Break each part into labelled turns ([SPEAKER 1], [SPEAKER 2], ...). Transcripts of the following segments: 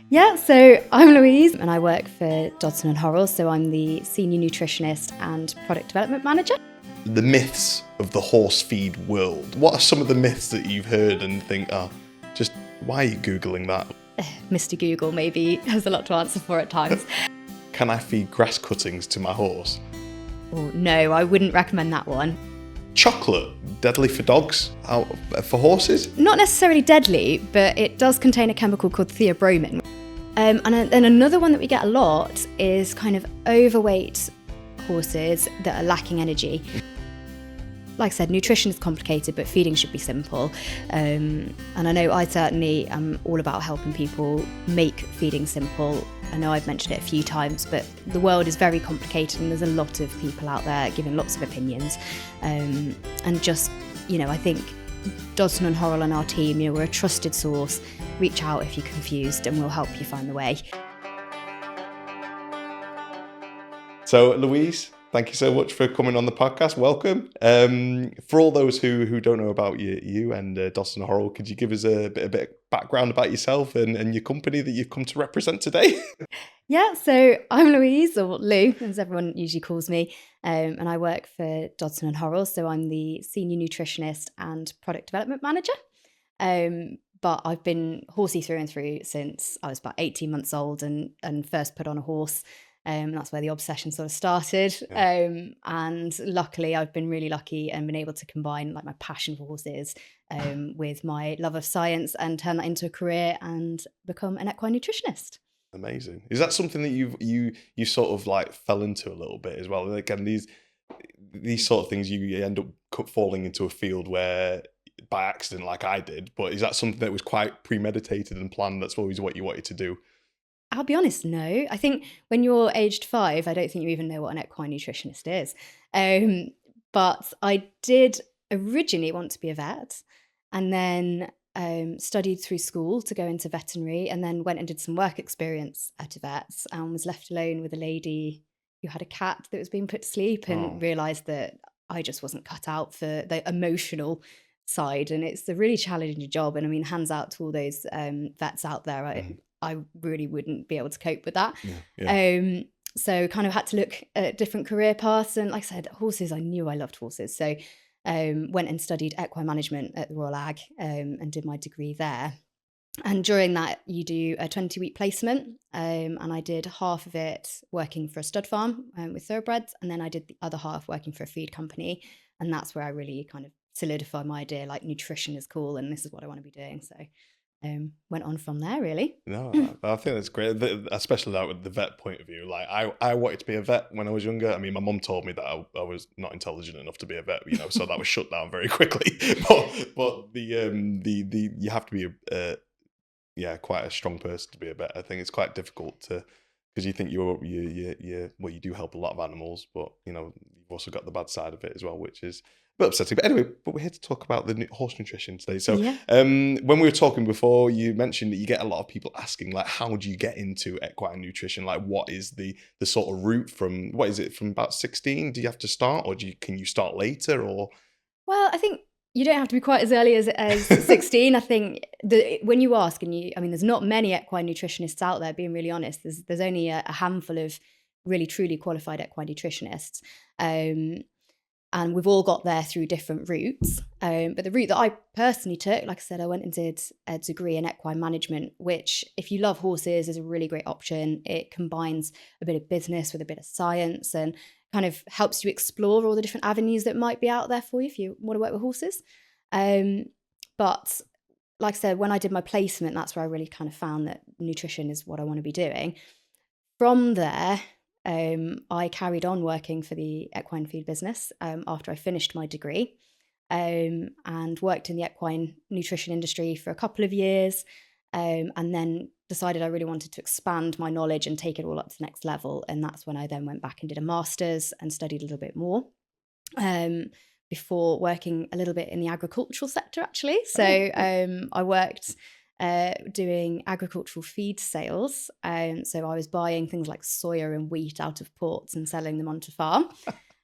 [SPEAKER 1] Yeah, so I'm Louise and I work for Dodson Horrell, so I'm the Senior Nutritionist and Product Development Manager.
[SPEAKER 2] The myths of the horse feed world. What are some of the myths that you've heard and think, just why are you Googling that?
[SPEAKER 1] Mr. Google maybe has a lot to answer for at times.
[SPEAKER 2] Can I feed grass cuttings to my horse?
[SPEAKER 1] Oh, no, I wouldn't recommend that one.
[SPEAKER 2] Chocolate, deadly for dogs, for horses?
[SPEAKER 1] Not necessarily deadly, but it does contain a chemical called theobromine. And then another one that we get a lot is kind of overweight horses that are lacking energy. Like I said, nutrition is complicated, but feeding should be simple. And I know I certainly am all about helping people make feeding simple. I know I've mentioned it a few times, but the world is very complicated and there's a lot of people out there giving lots of opinions. And just, I think Dodson and Horrell and our team, we're a trusted source. Reach out if you're confused and we'll help you find the way.
[SPEAKER 2] So, Louise, thank you so much for coming on the podcast. Welcome. For all those who don't know about you and Dodson Horrell, could you give us a bit of background about yourself and your company that you've come to represent today?
[SPEAKER 1] Yeah, so I'm Louise, or Lou, as everyone usually calls me, and I work for Dodson and Horrell, so I'm the Senior Nutritionist and Product Development Manager. But I've been horsey through and through since I was about 18 months old and first put on a horse. That's where the obsession sort of started.
[SPEAKER 2] Yeah.
[SPEAKER 1] And luckily, I've been really lucky and been able to combine like my passion for horses with my love of science and turn that into a career and become an equine nutritionist.
[SPEAKER 2] Amazing. Is that something that you sort of like fell into a little bit as well? And again, these sort of things you end up falling into a field where by accident, like I did. But is that something that was quite premeditated and planned? That's always what you wanted to do.
[SPEAKER 1] I'll be honest, no. I think when you're aged 5, I don't think you even know what an equine nutritionist is. But I did originally want to be a vet and then studied through school to go into veterinary and then went and did some work experience at a vet's and was left alone with a lady who had a cat that was being put to sleep and realised that I just wasn't cut out for the emotional side. And it's a really challenging job. And I mean, hands out to all those vets out there. I really wouldn't be able to cope with that.
[SPEAKER 2] Yeah.
[SPEAKER 1] So kind of had to look at different career paths. And like I said, horses, I knew I loved horses. So went and studied equine management at the Royal Ag and did my degree there. And during that, you do a 20-week placement. And I did half of it working for a stud farm with thoroughbreds. And then I did the other half working for a feed company. And that's where I really kind of solidified my idea, like nutrition is cool and this is what I want to be doing. So went on from there, really.
[SPEAKER 2] No, I think that's great, especially that with the vet point of view. Like I wanted to be a vet when I was younger. I mean, my mum told me that I was not intelligent enough to be a vet, so that was shut down very quickly. But the you have to be quite a strong person to be a vet. I think it's quite difficult because you think you do help a lot of animals, but you've also got the bad side of it as well, which is a bit upsetting. But anyway, we're here to talk about the horse nutrition today. So when we were talking before, you mentioned that you get a lot of people asking, like, how do you get into equine nutrition? Like, what is the sort of route from, what is it, from about 16? Do you have to start, or can you start later? Or
[SPEAKER 1] Well, I think you don't have to be quite as early as 16. I think when you ask, there's not many equine nutritionists out there, being really honest. There's only a handful of really truly qualified equine nutritionists. And we've all got there through different routes. But the route that I personally took, like I said, I went and did a degree in equine management, which if you love horses is a really great option. It combines a bit of business with a bit of science and kind of helps you explore all the different avenues that might be out there for you if you want to work with horses. But like I said, when I did my placement, that's where I really kind of found that nutrition is what I want to be doing. From there, I carried on working for the equine feed business after I finished my degree and worked in the equine nutrition industry for a couple of years and then decided I really wanted to expand my knowledge and take it all up to the next level. And that's when I then went back and did a master's and studied a little bit more before working a little bit in the agricultural sector, actually. So I worked doing agricultural feed sales. So I was buying things like soya and wheat out of ports and selling them onto farm.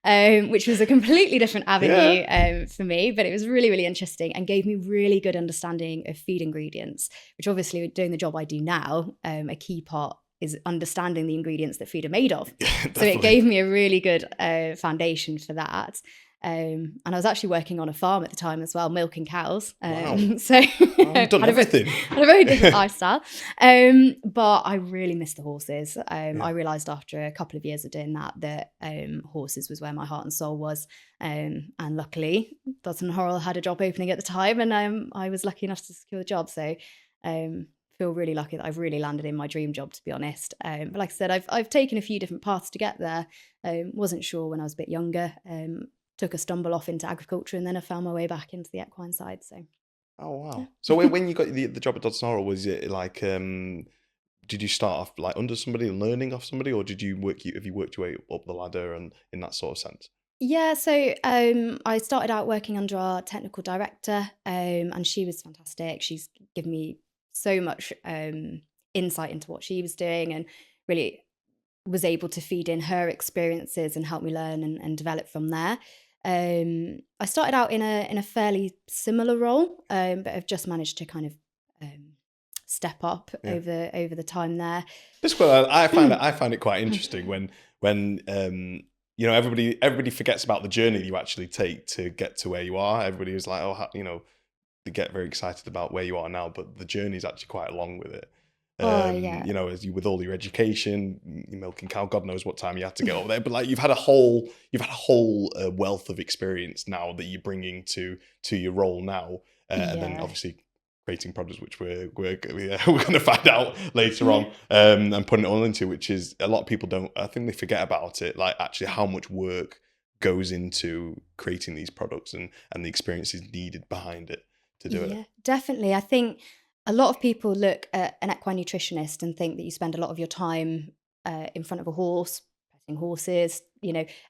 [SPEAKER 1] which was a completely different avenue
[SPEAKER 2] Yeah.
[SPEAKER 1] for me, but it was really, really interesting and gave me really good understanding of feed ingredients, which obviously doing the job I do now, a key part is understanding the ingredients that feed are made of.
[SPEAKER 2] Yeah,
[SPEAKER 1] So it
[SPEAKER 2] definitely.
[SPEAKER 1] gave me a really good foundation for that. And I was actually working on a farm at the time as well, milking cows.
[SPEAKER 2] Wow.
[SPEAKER 1] So
[SPEAKER 2] You've done everything.
[SPEAKER 1] had a very different lifestyle. But I really missed the horses. I realised after a couple of years of doing that horses was where my heart and soul was. And luckily, Dodson Horrell had a job opening at the time, and I was lucky enough to secure the job. So feel really lucky that I've really landed in my dream job, to be honest. But like I said, I've taken a few different paths to get there. Wasn't sure when I was a bit younger. Took a stumble off into agriculture, and then I found my way back into the equine side. So,
[SPEAKER 2] Oh wow!
[SPEAKER 1] yeah.
[SPEAKER 2] So when you got the job at Dodson Horrell, was it like did you start off like under somebody and learning off somebody, or did you have you worked your way up the ladder and in that sort of sense?
[SPEAKER 1] Yeah, so I started out working under our technical director, and she was fantastic. She's given me so much insight into what she was doing, and really was able to feed in her experiences and help me learn and develop from there. I started out in a fairly similar role, but I've just managed to kind of step up
[SPEAKER 2] Yeah.
[SPEAKER 1] over the time there.
[SPEAKER 2] This one I find it quite interesting when you know everybody forgets about the journey you actually take to get to where you are. Everybody is like, oh, you know, they get very excited about where you are now, but the journey is actually quite long with it.
[SPEAKER 1] Oh yeah,
[SPEAKER 2] You know, as you with all your education, your milking cow, God knows what time you had to get over there, but like you've had a whole wealth of experience now that you're bringing to your role now, and then
[SPEAKER 1] yeah,
[SPEAKER 2] obviously creating products, which we're going to find out later on, and putting it all into, which is a lot of people don't. I think they forget about it, like actually how much work goes into creating these products and the experiences needed behind it to do it.
[SPEAKER 1] yeah, definitely. I think a lot of people look at an equine nutritionist and think that you spend a lot of your time in front of a horse, petting horses,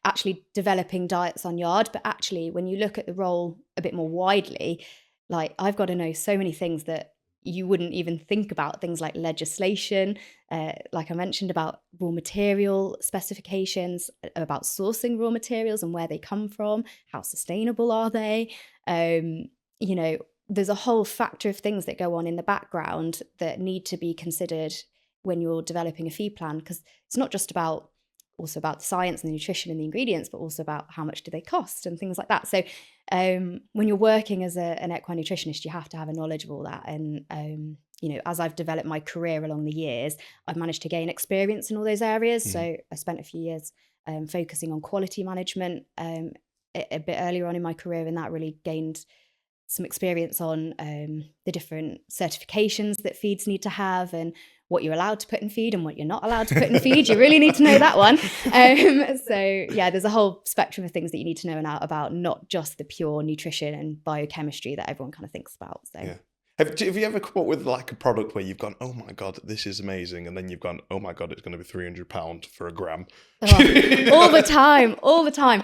[SPEAKER 1] actually developing diets on yard. But actually, when you look at the role a bit more widely, like I've got to know so many things that you wouldn't even think about, things like legislation, like I mentioned about raw material specifications, about sourcing raw materials and where they come from, how sustainable are they, um, you know, there's a whole factor of things that go on in the background that need to be considered when you're developing a feed plan, because it's not just about also about the science and the nutrition and the ingredients, but also about how much do they cost and things like that. So when you're working as an equine nutritionist, you have to have a knowledge of all that. And as I've developed my career along the years, I've managed to gain experience in all those areas. So I spent a few years focusing on quality management a bit earlier on in my career, and that really gained some experience on the different certifications that feeds need to have and what you're allowed to put in feed and what you're not allowed to put in feed. You really need to know that one. So yeah, there's a whole spectrum of things that you need to know about, not just the pure nutrition and biochemistry that everyone kind of thinks about. So
[SPEAKER 2] Yeah. Have you ever come up with like a product where you've gone, oh my God, this is amazing, and then you've gone, oh my God, it's going to be £300 for a gram?
[SPEAKER 1] all the time.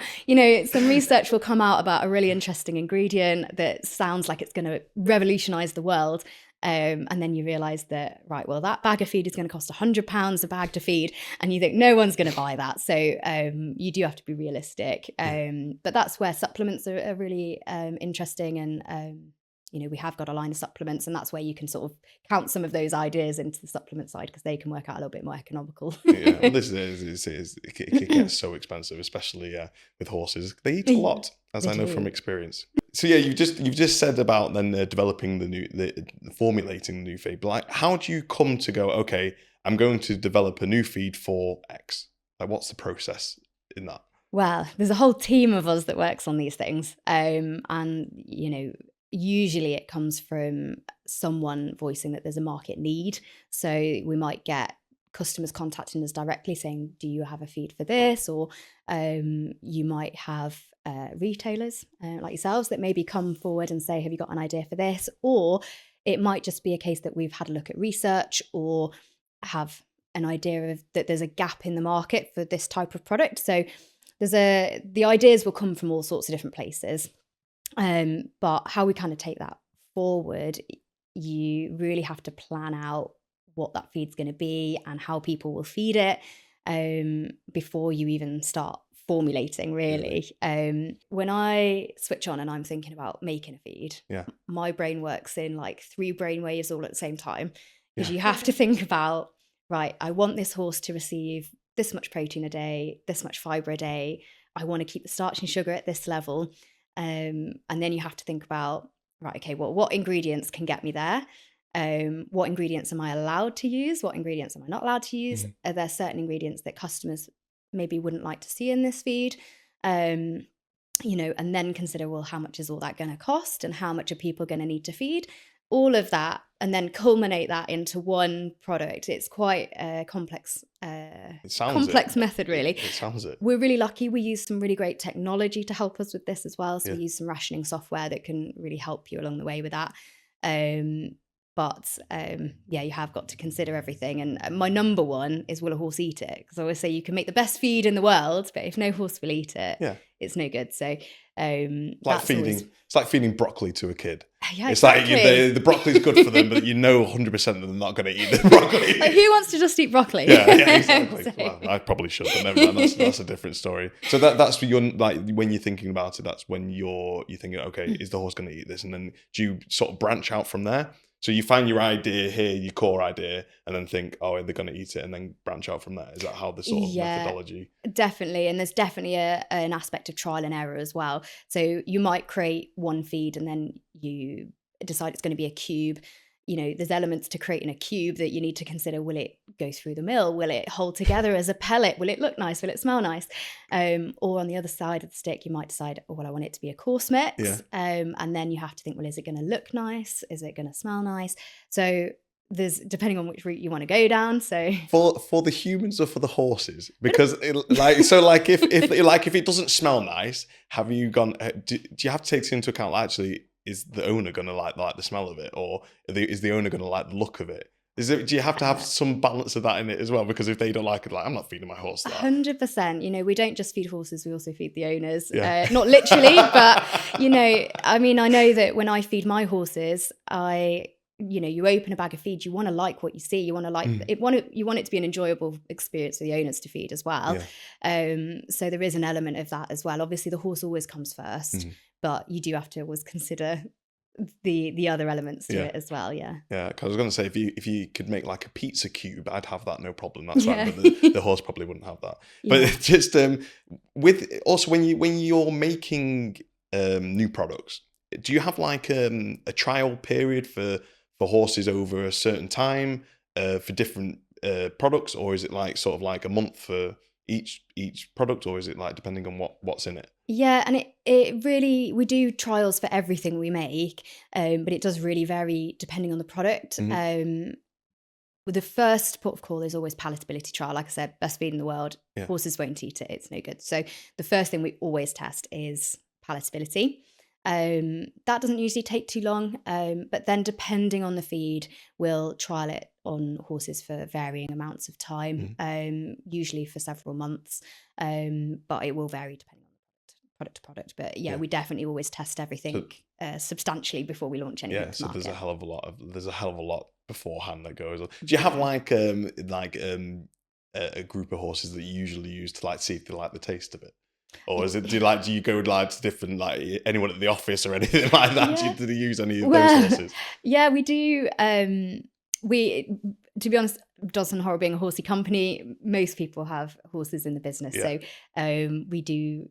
[SPEAKER 1] Some research will come out about a really interesting ingredient that sounds like it's going to revolutionize the world. And then you realize that, right, well, that bag of feed is going to cost £100 a bag to feed. And you think no one's going to buy that. So you do have to be realistic. But that's where supplements are really interesting. And, we have got a line of supplements, and that's where you can sort of count some of those ideas into the supplement side, because they can work out a little bit more economical.
[SPEAKER 2] Yeah, well, this it gets so expensive, especially with horses. They eat a lot, as
[SPEAKER 1] They
[SPEAKER 2] I know
[SPEAKER 1] do.
[SPEAKER 2] from experience. So yeah, you've just said about then developing the formulating the new feed. But like, how do you come to go? Okay, I'm going to develop a new feed for X. Like, what's the process in that?
[SPEAKER 1] Well, there's a whole team of us that works on these things. And, usually it comes from someone voicing that there's a market need. So we might get customers contacting us directly saying, do you have a feed for this? Or you might have retailers like yourselves that maybe come forward and say, have you got an idea for this? Or it might just be a case that we've had a look at research or have an idea of that there's a gap in the market for this type of product. So the ideas will come from all sorts of different places. But how we kind of take that forward, you really have to plan out what that feed's going to be and how people will feed it before you even start formulating really. When I switch on and I'm thinking about making a feed, my brain works in like 3 brain waves all at the same time, because you have to think about, right, I want this horse to receive this much protein a day, this much fiber a day, I want to keep the starch and sugar at this level, and then you have to think about, right, okay, well, what ingredients can get me there? What ingredients am I allowed to use? What ingredients am I not allowed to use? Are there certain ingredients that customers maybe wouldn't like to see in this feed? And then consider, well, how much is all that going to cost, and how much are people going to need to feed? All of that, and then culminate that into one product. It's quite a complex method, really.
[SPEAKER 2] It sounds it.
[SPEAKER 1] We're really lucky. We use some really great technology to help us with this as well. So we use some rationing software that can really help you along the way with that. But you have got to consider everything. And my number one is, will a horse eat it? Because I always say you can make the best feed in the world, but if no horse will eat it, it's no good. So it's
[SPEAKER 2] like feeding broccoli to a kid.
[SPEAKER 1] Yeah,
[SPEAKER 2] it's
[SPEAKER 1] exactly.
[SPEAKER 2] Like the broccoli's good for them, but 100% that they're not going to eat the broccoli.
[SPEAKER 1] Like, who wants to just eat broccoli?
[SPEAKER 2] Yeah, exactly. So. Well, I probably should, but never mind. That's a different story. So that's when you're thinking about it. That's when you're thinking, okay, is the horse going to eat this? And then do you sort of branch out from there? So you find your idea here, your core idea, and then think, oh, they're going to eat it, and then branch out from there. Is that how the sort of methodology?
[SPEAKER 1] Definitely. And there's definitely an aspect of trial and error as well. So you might create one feed and then you decide it's going to be a cube. There's elements to creating a cube that you need to consider. Will it go through the mill? Will it hold together as a pellet? Will it look nice? Will it smell nice? Or on the other side of the stick, you might decide, oh, well, I want it to be a coarse mix.
[SPEAKER 2] Yeah.
[SPEAKER 1] And then you have to think, well, is it going to look nice? Is it going to smell nice? So there's, depending on which route you want to go down. So
[SPEAKER 2] for the humans or for the horses, because if it doesn't smell nice, have you gone? Do you have to take into account, actually, is the owner going to like the smell of it, or is the owner going to like the look of it? Do you have to have some balance of that in it as well? Because if they don't like it, I'm not feeding my horse that.
[SPEAKER 1] 100%. We don't just feed horses, we also feed the owners. Yeah. Not literally, but, I know that when I feed my horses, you open a bag of feed, you want to like what you see. You want to like you want it to be an enjoyable experience for the owners to feed as well. Yeah. So there is an element of that as well. Obviously, the horse always comes first, but you do have to always consider the other elements to it as well. Yeah.
[SPEAKER 2] Yeah. Because I was going to say, if you could make like a pizza cube, I'd have that, no problem. That's right. But the horse probably wouldn't have that. But just with also when you're making new products, do you have like a trial period for horses over a certain time for different products, or is it like sort of like a month for each product, or is it like depending on what's in it?
[SPEAKER 1] Yeah, and it really, we do trials for everything we make, but it does really vary depending on the product. With the first port of call is always palatability trial. Like I said, best feed in the world. Yeah. Horses won't eat it. It's no good. So the first thing we always test is palatability. That doesn't usually take too long, but then depending on the feed, we'll trial it on horses for varying amounts of time, usually for several months, but it will vary depending on product to product. But we definitely always test everything substantially before we launch anything to market.
[SPEAKER 2] There's a hell of a lot beforehand that goes on. Do you have like a group of horses that you usually use to like see if they like the taste of it? Or is it, do you go like to different, like anyone at the office or anything like that? Yeah. Do you use any of those horses? Yeah,
[SPEAKER 1] we do. To be honest, Dodson Horrell being a horsey company, most people have horses in the business. Yeah. So we do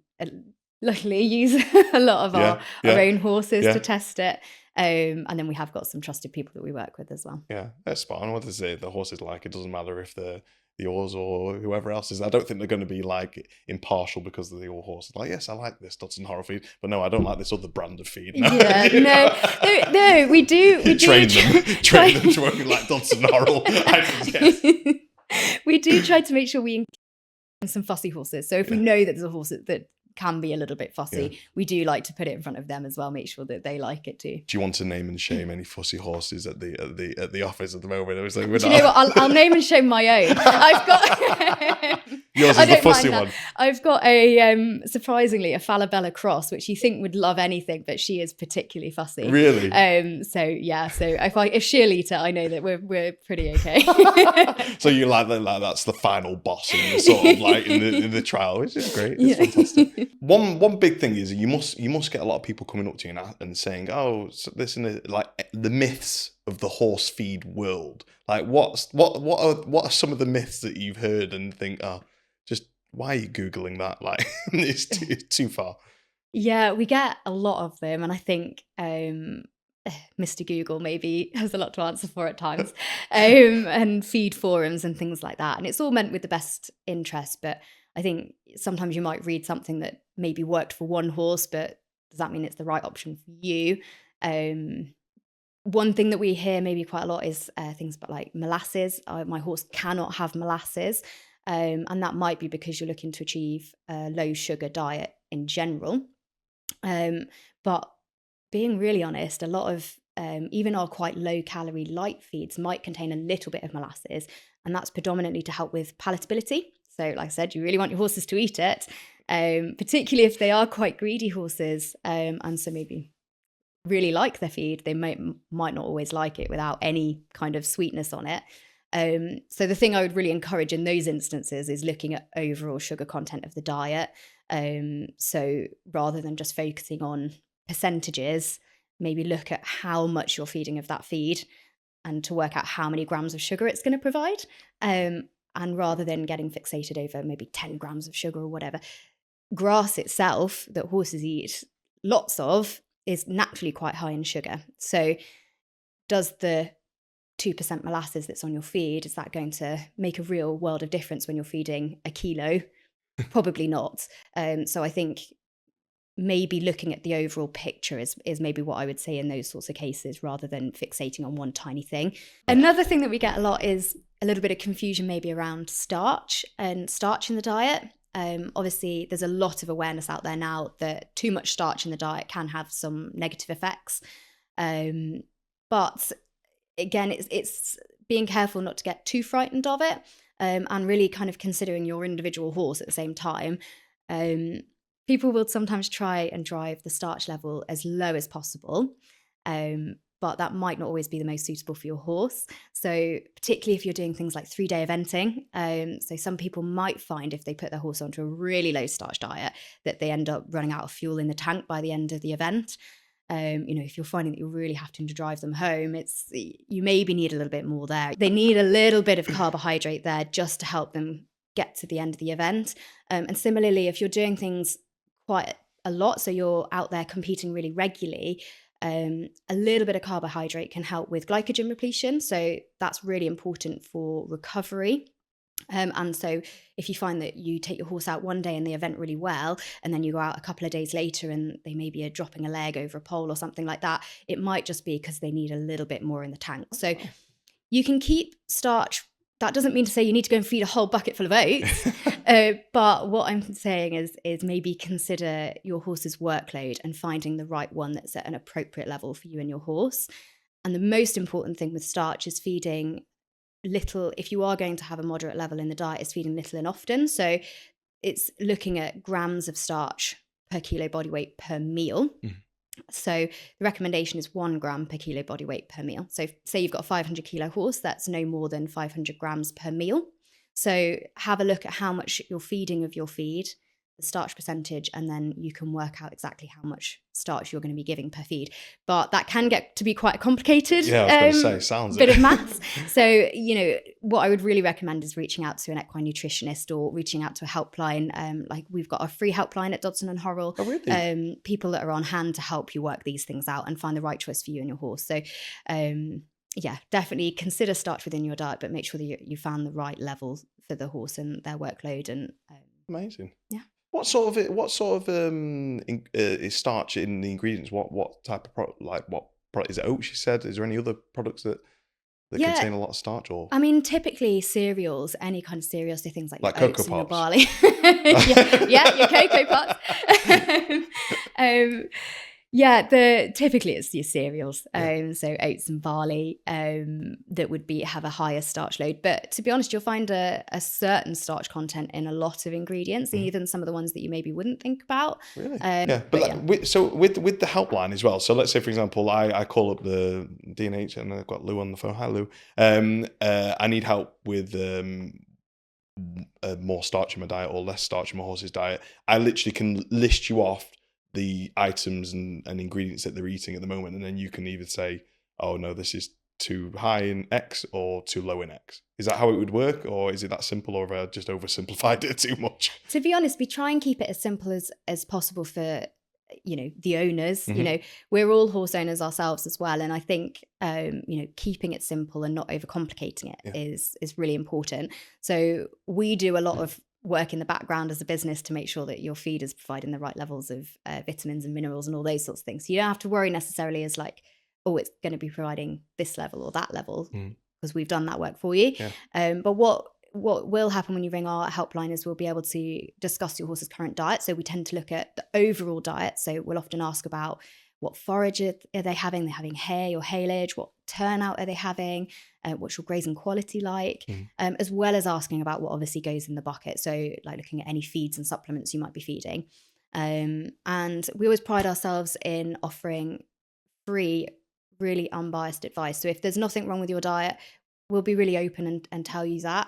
[SPEAKER 1] luckily use a lot of our own horses to test it. And then we have got some trusted people that we work with as well. Yeah,
[SPEAKER 2] that's spot on. What is it? The horses like, it doesn't matter if they're yours or whoever else is. I don't think they're going to be like impartial because they're your horse. Like, yes, I like this Dodson Horrell feed, but no, I don't like this other brand of feed. No.
[SPEAKER 1] Yeah, no, we do
[SPEAKER 2] train them to work like Dodson Horrell.
[SPEAKER 1] We do try to make sure we include some fussy horses. So if we know that there's a horse that can be a little bit fussy.
[SPEAKER 2] Yeah.
[SPEAKER 1] We do like to put it in front of them as well, make sure that they like it too.
[SPEAKER 2] Do you want to name and shame any fussy horses at the office at the moment?
[SPEAKER 1] Do you know what? I'll name and shame my own. I've got
[SPEAKER 2] yours is the fussy one.
[SPEAKER 1] I've got a surprisingly a Falabella cross, which you think would love anything, but she is particularly fussy.
[SPEAKER 2] Really?
[SPEAKER 1] So if she'll eat it, I know that we're pretty okay.
[SPEAKER 2] So you like that's the final boss in the sort of like in the trial, which is great. It's fantastic. One big thing is you must get a lot of people coming up to you and saying, oh, so this and like the myths of the horse feed world. Like what are some of the myths that you've heard and think, oh, just why are you Googling that? Like it's too far.
[SPEAKER 1] Yeah, we get a lot of them, and I think Mr. Google maybe has a lot to answer for at times, and feed forums and things like that. And it's all meant with the best interest, but I think sometimes you might read something that maybe worked for one horse, but does that mean it's the right option for you? One thing that we hear maybe quite a lot is things about like molasses. My horse cannot have molasses, and that might be because you're looking to achieve a low sugar diet in general. But being really honest, a lot of even our quite low calorie light feeds might contain a little bit of molasses, and that's predominantly to help with palatability. So like I said, you really want your horses to eat it, particularly if they are quite greedy horses, and so maybe really like their feed. They might not always like it without any kind of sweetness on it. So the thing I would really encourage in those instances is looking at overall sugar content of the diet. So rather than just focusing on percentages, maybe look at how much you're feeding of that feed and to work out how many grams of sugar it's going to provide. And rather than getting fixated over maybe 10 grams of sugar or whatever, grass itself that horses eat lots of is naturally quite high in sugar. So does the 2% molasses that's on your feed, is that going to make a real world of difference when you're feeding a kilo? Probably not. So I think maybe looking at the overall picture is maybe what I would say in those sorts of cases, rather than fixating on one tiny thing. Another thing that we get a lot is a little bit of confusion maybe around starch and starch in the diet. Obviously, there's a lot of awareness out there now that too much starch in the diet can have some negative effects. But again, it's being careful not to get too frightened of it, and really kind of considering your individual horse at the same time. People will sometimes try and drive the starch level as low as possible, but that might not always be the most suitable for your horse. So particularly if you're doing things like 3-day eventing, so some people might find if they put their horse onto a really low starch diet that they end up running out of fuel in the tank by the end of the event. If you're finding that you're really having to drive them home, you maybe need a little bit more there. They need a little bit of carbohydrate there just to help them get to the end of the event. And similarly, if you're doing things quite a lot, so you're out there competing really regularly, a little bit of carbohydrate can help with glycogen repletion. So that's really important for recovery. And so if you find that you take your horse out one day in the event really well, and then you go out a couple of days later and they maybe are dropping a leg over a pole or something like that, it might just be because they need a little bit more in the tank. So you can keep starch. That doesn't mean to say you need to go and feed a whole bucket full of oats. But what I'm saying is maybe consider your horse's workload and finding the right one that's at an appropriate level for you and your horse. And the most important thing with starch is feeding little. If you are going to have a moderate level in the diet, is feeding little and often. So it's looking at grams of starch per kilo body weight per meal. So the recommendation is 1 gram per kilo body weight per meal. So say you've got a 500 kilo horse, that's no more than 500 grams per meal. So have a look at how much you're feeding of your feed, the starch percentage, and then you can work out exactly how much starch you're going to be giving per feed. But that can get to be quite complicated.
[SPEAKER 2] Yeah, I was going to say, sounds
[SPEAKER 1] bit of maths. So, what I would really recommend is reaching out to an equine nutritionist or reaching out to a helpline. Like we've got a free helpline at Dodson Horrell.
[SPEAKER 2] Oh, really?
[SPEAKER 1] People that are on hand to help you work these things out and find the right choice for you and your horse. So, definitely consider starch within your diet, but make sure that you found the right level for the horse and their workload. And
[SPEAKER 2] amazing.
[SPEAKER 1] Yeah.
[SPEAKER 2] What sort of is starch in the ingredients? What type of product? Like what product is it? Oats? You said. Is there any other products that? that
[SPEAKER 1] Yeah.
[SPEAKER 2] contain a lot of starch, or
[SPEAKER 1] I mean, typically cereals, any kind of cereals, so things like your
[SPEAKER 2] Cocoa
[SPEAKER 1] oats and your
[SPEAKER 2] Pops?
[SPEAKER 1] barley. Yeah, your Cocoa Pops. Typically it's your cereals, so oats and barley, that would have a higher starch load. But to be honest, you'll find a certain starch content in a lot of ingredients, even some of the ones that you maybe wouldn't think about.
[SPEAKER 2] Really? With the helpline as well. So let's say, for example, I call up the D&H and I've got Lou on the phone. Hi, Lou. I need help with more starch in my diet or less starch in my horse's diet. I literally can list you off the items and ingredients that they're eating at the moment, and then you can either say, oh no, this is too high in X or too low in X. Is that how it would work, or is it that simple, or have I just oversimplified it too much?
[SPEAKER 1] To be honest, we try and keep it as simple as possible for the owners. We're all horse owners ourselves as well, and I think keeping it simple and not overcomplicating it is really important. So we do a lot of work in the background as a business to make sure that your feed is providing the right levels of vitamins and minerals and all those sorts of things. So you don't have to worry necessarily as like, oh, it's going to be providing this level or that level, because we've done that work for you. But what will happen when you ring our helpline is we'll be able to discuss your horse's current diet. So we tend to look at the overall diet. So we'll often ask about what forage are they having? They're having hay or haylage. What turnout are they having? What's your grazing quality like? As well as asking about what obviously goes in the bucket. So like looking at any feeds and supplements you might be feeding. And we always pride ourselves in offering free, really unbiased advice. So if there's nothing wrong with your diet, we'll be really open and tell you that.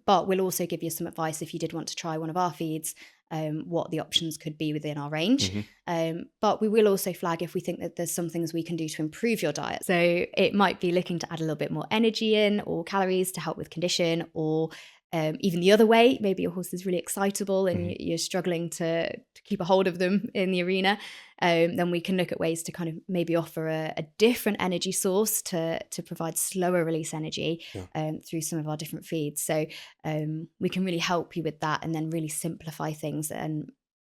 [SPEAKER 1] But we'll also give you some advice if you did want to try one of our feeds, what the options could be within our range. But we will also flag if we think that there's some things we can do to improve your diet. So it might be looking to add a little bit more energy in or calories to help with condition, or even the other way, maybe your horse is really excitable and you're struggling to keep a hold of them in the arena. Then we can look at ways to kind of maybe offer a different energy source to provide slower release energy through some of our different feeds. So we can really help you with that, and then really simplify things and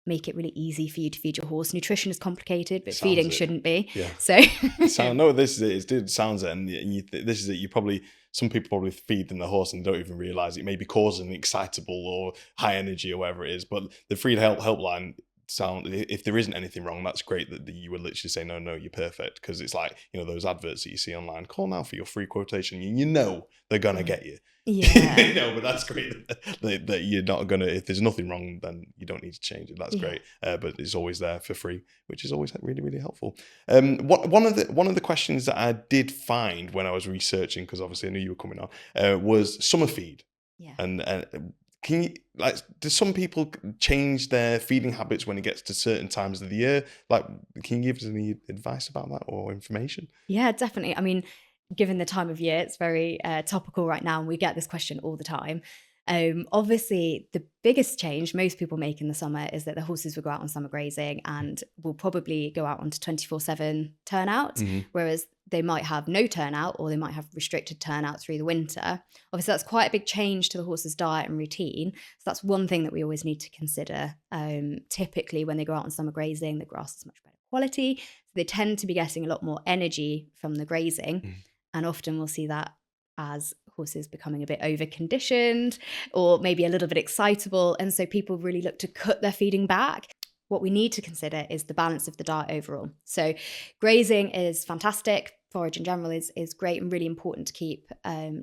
[SPEAKER 1] make it really easy for you to feed your horse. Nutrition is complicated, but feeding shouldn't be. So
[SPEAKER 2] no, this is it. It sounds it, and this is it. Some people probably feed them the horse and don't even realize it may be causing excitable or high energy or whatever it is. But the free helpline if there isn't anything wrong, that's great that you would literally say no, you're perfect, because it's like those adverts that you see online, call now for your free quotation, they're gonna get you. But that's great that you're not gonna, if there's nothing wrong, then you don't need to change it. That's great. But it's always there for free, which is always really, really helpful. One of the questions that I did find when I was researching, because obviously I knew you were coming on, was summer feed. And can you, do some people change their feeding habits when it gets to certain times of the year? Can you give us any advice about that or information?
[SPEAKER 1] Yeah, definitely. I mean, given the time of year, it's very topical right now, and we get this question all the time. Obviously, the biggest change most people make in the summer is that the horses will go out on summer grazing and will probably go out onto 24/7 turnout, whereas they might have no turnout, or they might have restricted turnout through the winter. Obviously, that's quite a big change to the horse's diet and routine. So that's one thing that we always need to consider. Typically, when they go out on summer grazing, the grass is much better quality. So they tend to be getting a lot more energy from the grazing. And often we'll see that as horses becoming a bit over-conditioned or maybe a little bit excitable. And so people really look to cut their feeding back. What we need to consider is the balance of the diet overall. So grazing is fantastic. Forage in general is great and really important to keep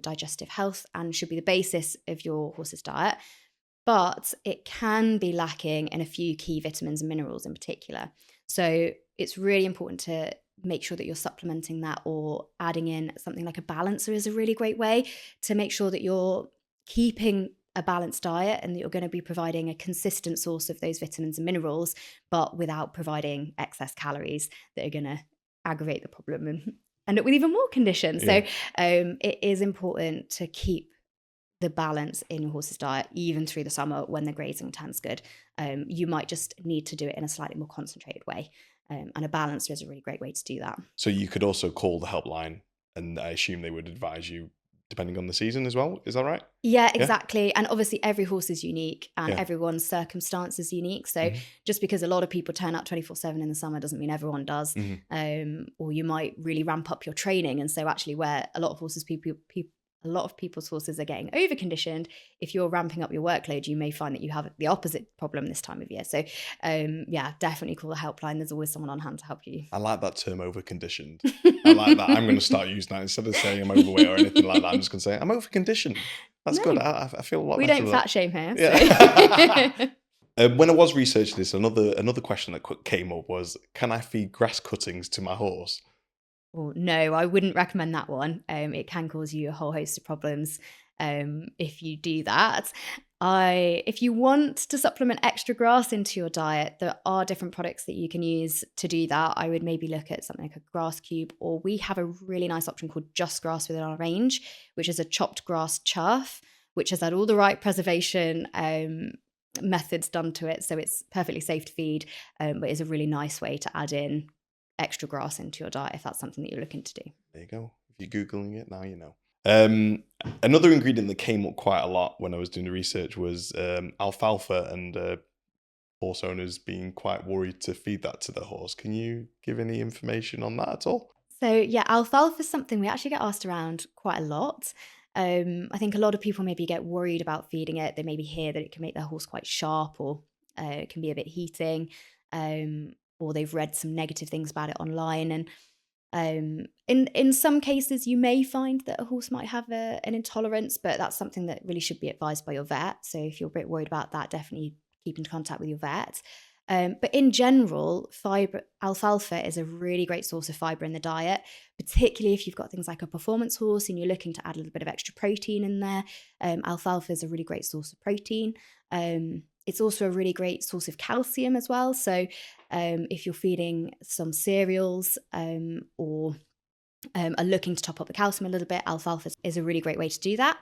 [SPEAKER 1] digestive health, and should be the basis of your horse's diet. But it can be lacking in a few key vitamins and minerals in particular. So it's really important to make sure that you're supplementing that, or adding in something like a balancer is a really great way to make sure that you're keeping a balanced diet and that you're going to be providing a consistent source of those vitamins and minerals, but without providing excess calories that are going to aggravate the problem and end up with even more conditions. So it is important to keep the balance in your horse's diet, even through the summer when the grazing turns good. You might just need to do it in a slightly more concentrated way. And a balancer is a really great way to do that.
[SPEAKER 2] So you could also call the helpline, and I assume they would advise you depending on the season as well. Is that right?
[SPEAKER 1] Yeah, exactly. And obviously every horse is unique and
[SPEAKER 2] Yeah.
[SPEAKER 1] everyone's circumstance is unique. So just because a lot of people turn up 24/7 in the summer doesn't mean everyone does. Or you might really ramp up your training. And so actually where a lot of horses, a lot of people's horses are getting over conditioned, if you're ramping up your workload, you may find that you have the opposite problem this time of year. So yeah, definitely call the helpline. There's always someone on hand to help you.
[SPEAKER 2] I like that term, over-conditioned. I like that. I'm going to start using that instead of saying I'm overweight or anything like that. I'm just going to say I'm over-conditioned. That's good. I feel a lot
[SPEAKER 1] We
[SPEAKER 2] better
[SPEAKER 1] don't
[SPEAKER 2] with
[SPEAKER 1] fat
[SPEAKER 2] that.
[SPEAKER 1] shame here.
[SPEAKER 2] Yeah.
[SPEAKER 1] So.
[SPEAKER 2] When I was researching this, another question that came up was, can I feed grass cuttings to my horse?
[SPEAKER 1] Well, no, I wouldn't recommend that one. It can cause you a whole host of problems if you do that. If you want to supplement extra grass into your diet, there are different products that you can use to do that. I would maybe look at something like a grass cube, or we have a really nice option called Just Grass within our range, which is a chopped grass chaff, which has had all the right preservation methods done to it. So it's perfectly safe to feed, but is a really nice way to add in extra grass into your diet if that's something that you're looking to do.
[SPEAKER 2] There you go. If you're Googling it, now you know. Another ingredient that came up quite a lot when I was doing the research was alfalfa, and horse owners being quite worried to feed that to their horse. Can you give any information on that at all?
[SPEAKER 1] So yeah, alfalfa is something we actually get asked around quite a lot. I think a lot of people maybe get worried about feeding it. They maybe hear that it can make their horse quite sharp, or it can be a bit heating, or they've read some negative things about it online. And in some cases, you may find that a horse might have an intolerance, but that's something that really should be advised by your vet. So if you're a bit worried about that, definitely keep in contact with your vet. But in general, alfalfa is a really great source of fiber in the diet, particularly if you've got things like a performance horse and you're looking to add a little bit of extra protein in there. Alfalfa is a really great source of protein. It's also a really great source of calcium as well. So if you're feeding some cereals or are looking to top up the calcium a little bit, alfalfa is a really great way to do that.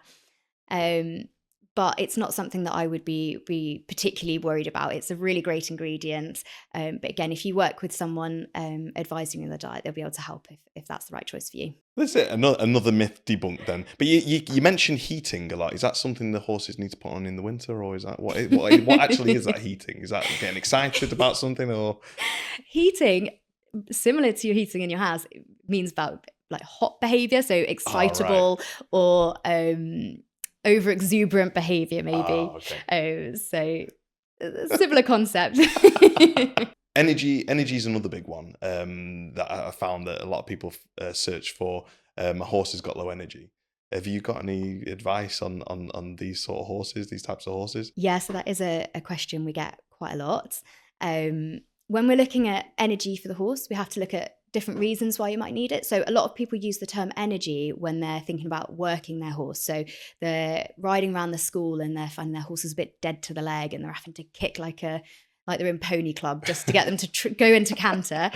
[SPEAKER 1] But it's not something that I would be particularly worried about. It's a really great ingredient. But again, if you work with someone advising you on the diet, they'll be able to help if that's the right choice for you.
[SPEAKER 2] That's it. Another myth debunked then. But you mentioned heating a lot. Is that something the horses need to put on in the winter, or is that what actually is that heating? Is that getting excited about something, or
[SPEAKER 1] heating, similar to your heating in your house, means about like hot behavior, so excitable or over exuberant behavior maybe. So a similar concept.
[SPEAKER 2] Energy is another big one that I found that a lot of people search for. My horse has got low energy. Have you got any advice on these sort of horses, these types of horses?
[SPEAKER 1] Yeah, so that is a question we get quite a lot. When we're looking at energy for the horse, we have to look at different reasons why you might need it. So a lot of people use the term energy when they're thinking about working their horse. So they're riding around the school and they're finding their horse is a bit dead to the leg and they're having to kick like they're in pony club just to get them to go into canter.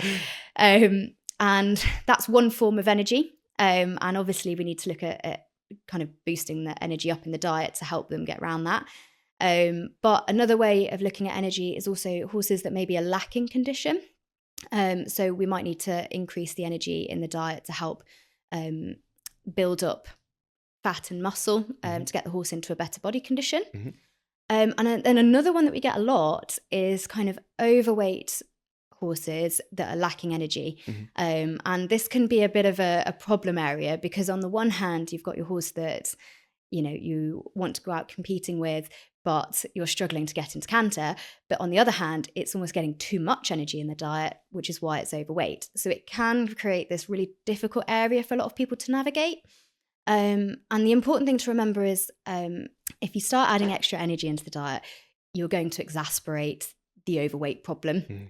[SPEAKER 1] And that's one form of energy. And obviously we need to look at kind of boosting the energy up in the diet to help them get around that. But another way of looking at energy is also horses that maybe are lacking condition. So we might need to increase the energy in the diet to help build up fat and muscle to get the horse into a better body condition. And then another one that we get a lot is kind of overweight horses that are lacking energy. And this can be a bit of a problem area because on the one hand, you've got your horse that, you want to go out competing with, but you're struggling to get into canter. But on the other hand, it's almost getting too much energy in the diet, which is why it's overweight. So it can create this really difficult area for a lot of people to navigate. And the important thing to remember is if you start adding extra energy into the diet, you're going to exacerbate the overweight problem.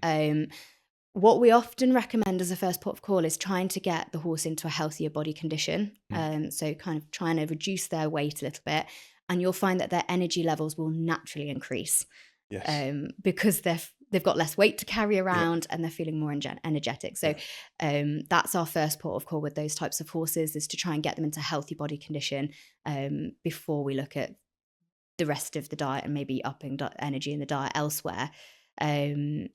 [SPEAKER 1] What we often recommend as a first port of call is trying to get the horse into a healthier body condition. So kind of trying to reduce their weight a little bit. And you'll find that their energy levels will naturally increase because they've got less weight to carry around and they're feeling more energetic. So that's our first port of call with those types of horses, is to try and get them into a healthy body condition before we look at the rest of the diet and maybe upping energy in the diet elsewhere.
[SPEAKER 2] I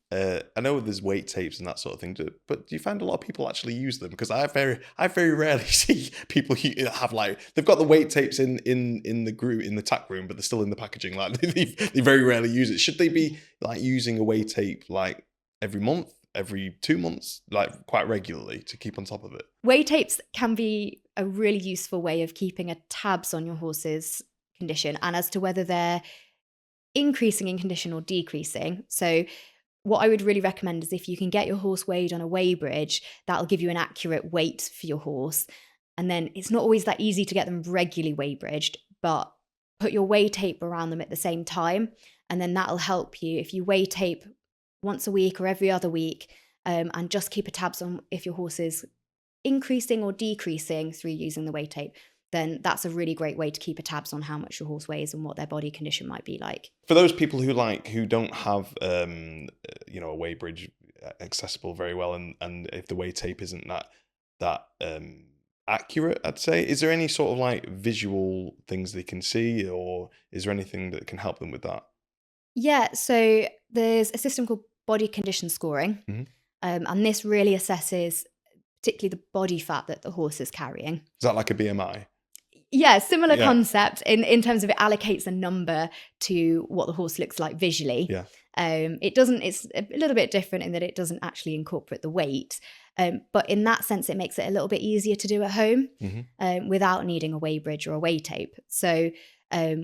[SPEAKER 2] know there's weight tapes and that sort of thing, but do you find a lot of people actually use them? Because I very rarely see people who have like they've got the weight tapes in the group in the tack room, but they're still in the packaging. Like they very rarely use it. Should they be like using a weight tape like every month, every 2 months, like quite regularly to keep on top of it?
[SPEAKER 1] Weight tapes can be a really useful way of keeping a tabs on your horse's condition and as to whether they're increasing in condition or decreasing. So what I would really recommend is if you can get your horse weighed on a weigh bridge, that'll give you an accurate weight for your horse. And then it's not always that easy to get them regularly weigh bridged, but put your weigh tape around them at the same time. And then that'll help you if you weigh tape once a week or every other week, and just keep a tabs on if your horse is increasing or decreasing through using the weigh tape, then that's a really great way to keep a tabs on how much your horse weighs and what their body condition might be like.
[SPEAKER 2] For those people who don't have a weigh bridge accessible very well, and if the weigh tape isn't that accurate, I'd say, is there any sort of like visual things they can see, or is there anything that can help them with that?
[SPEAKER 1] Yeah, so there's a system called body condition scoring,
[SPEAKER 2] Mm-hmm.
[SPEAKER 1] and this really assesses particularly the body fat that the horse is carrying.
[SPEAKER 2] Is that like a BMI?
[SPEAKER 1] Yeah, similar concept in terms of it allocates a number to what the horse looks like visually.
[SPEAKER 2] Yeah.
[SPEAKER 1] It's a little bit different in that it doesn't actually incorporate the weight. But in that sense, it makes it a little bit easier to do at home without needing a weigh bridge or a weigh tape. So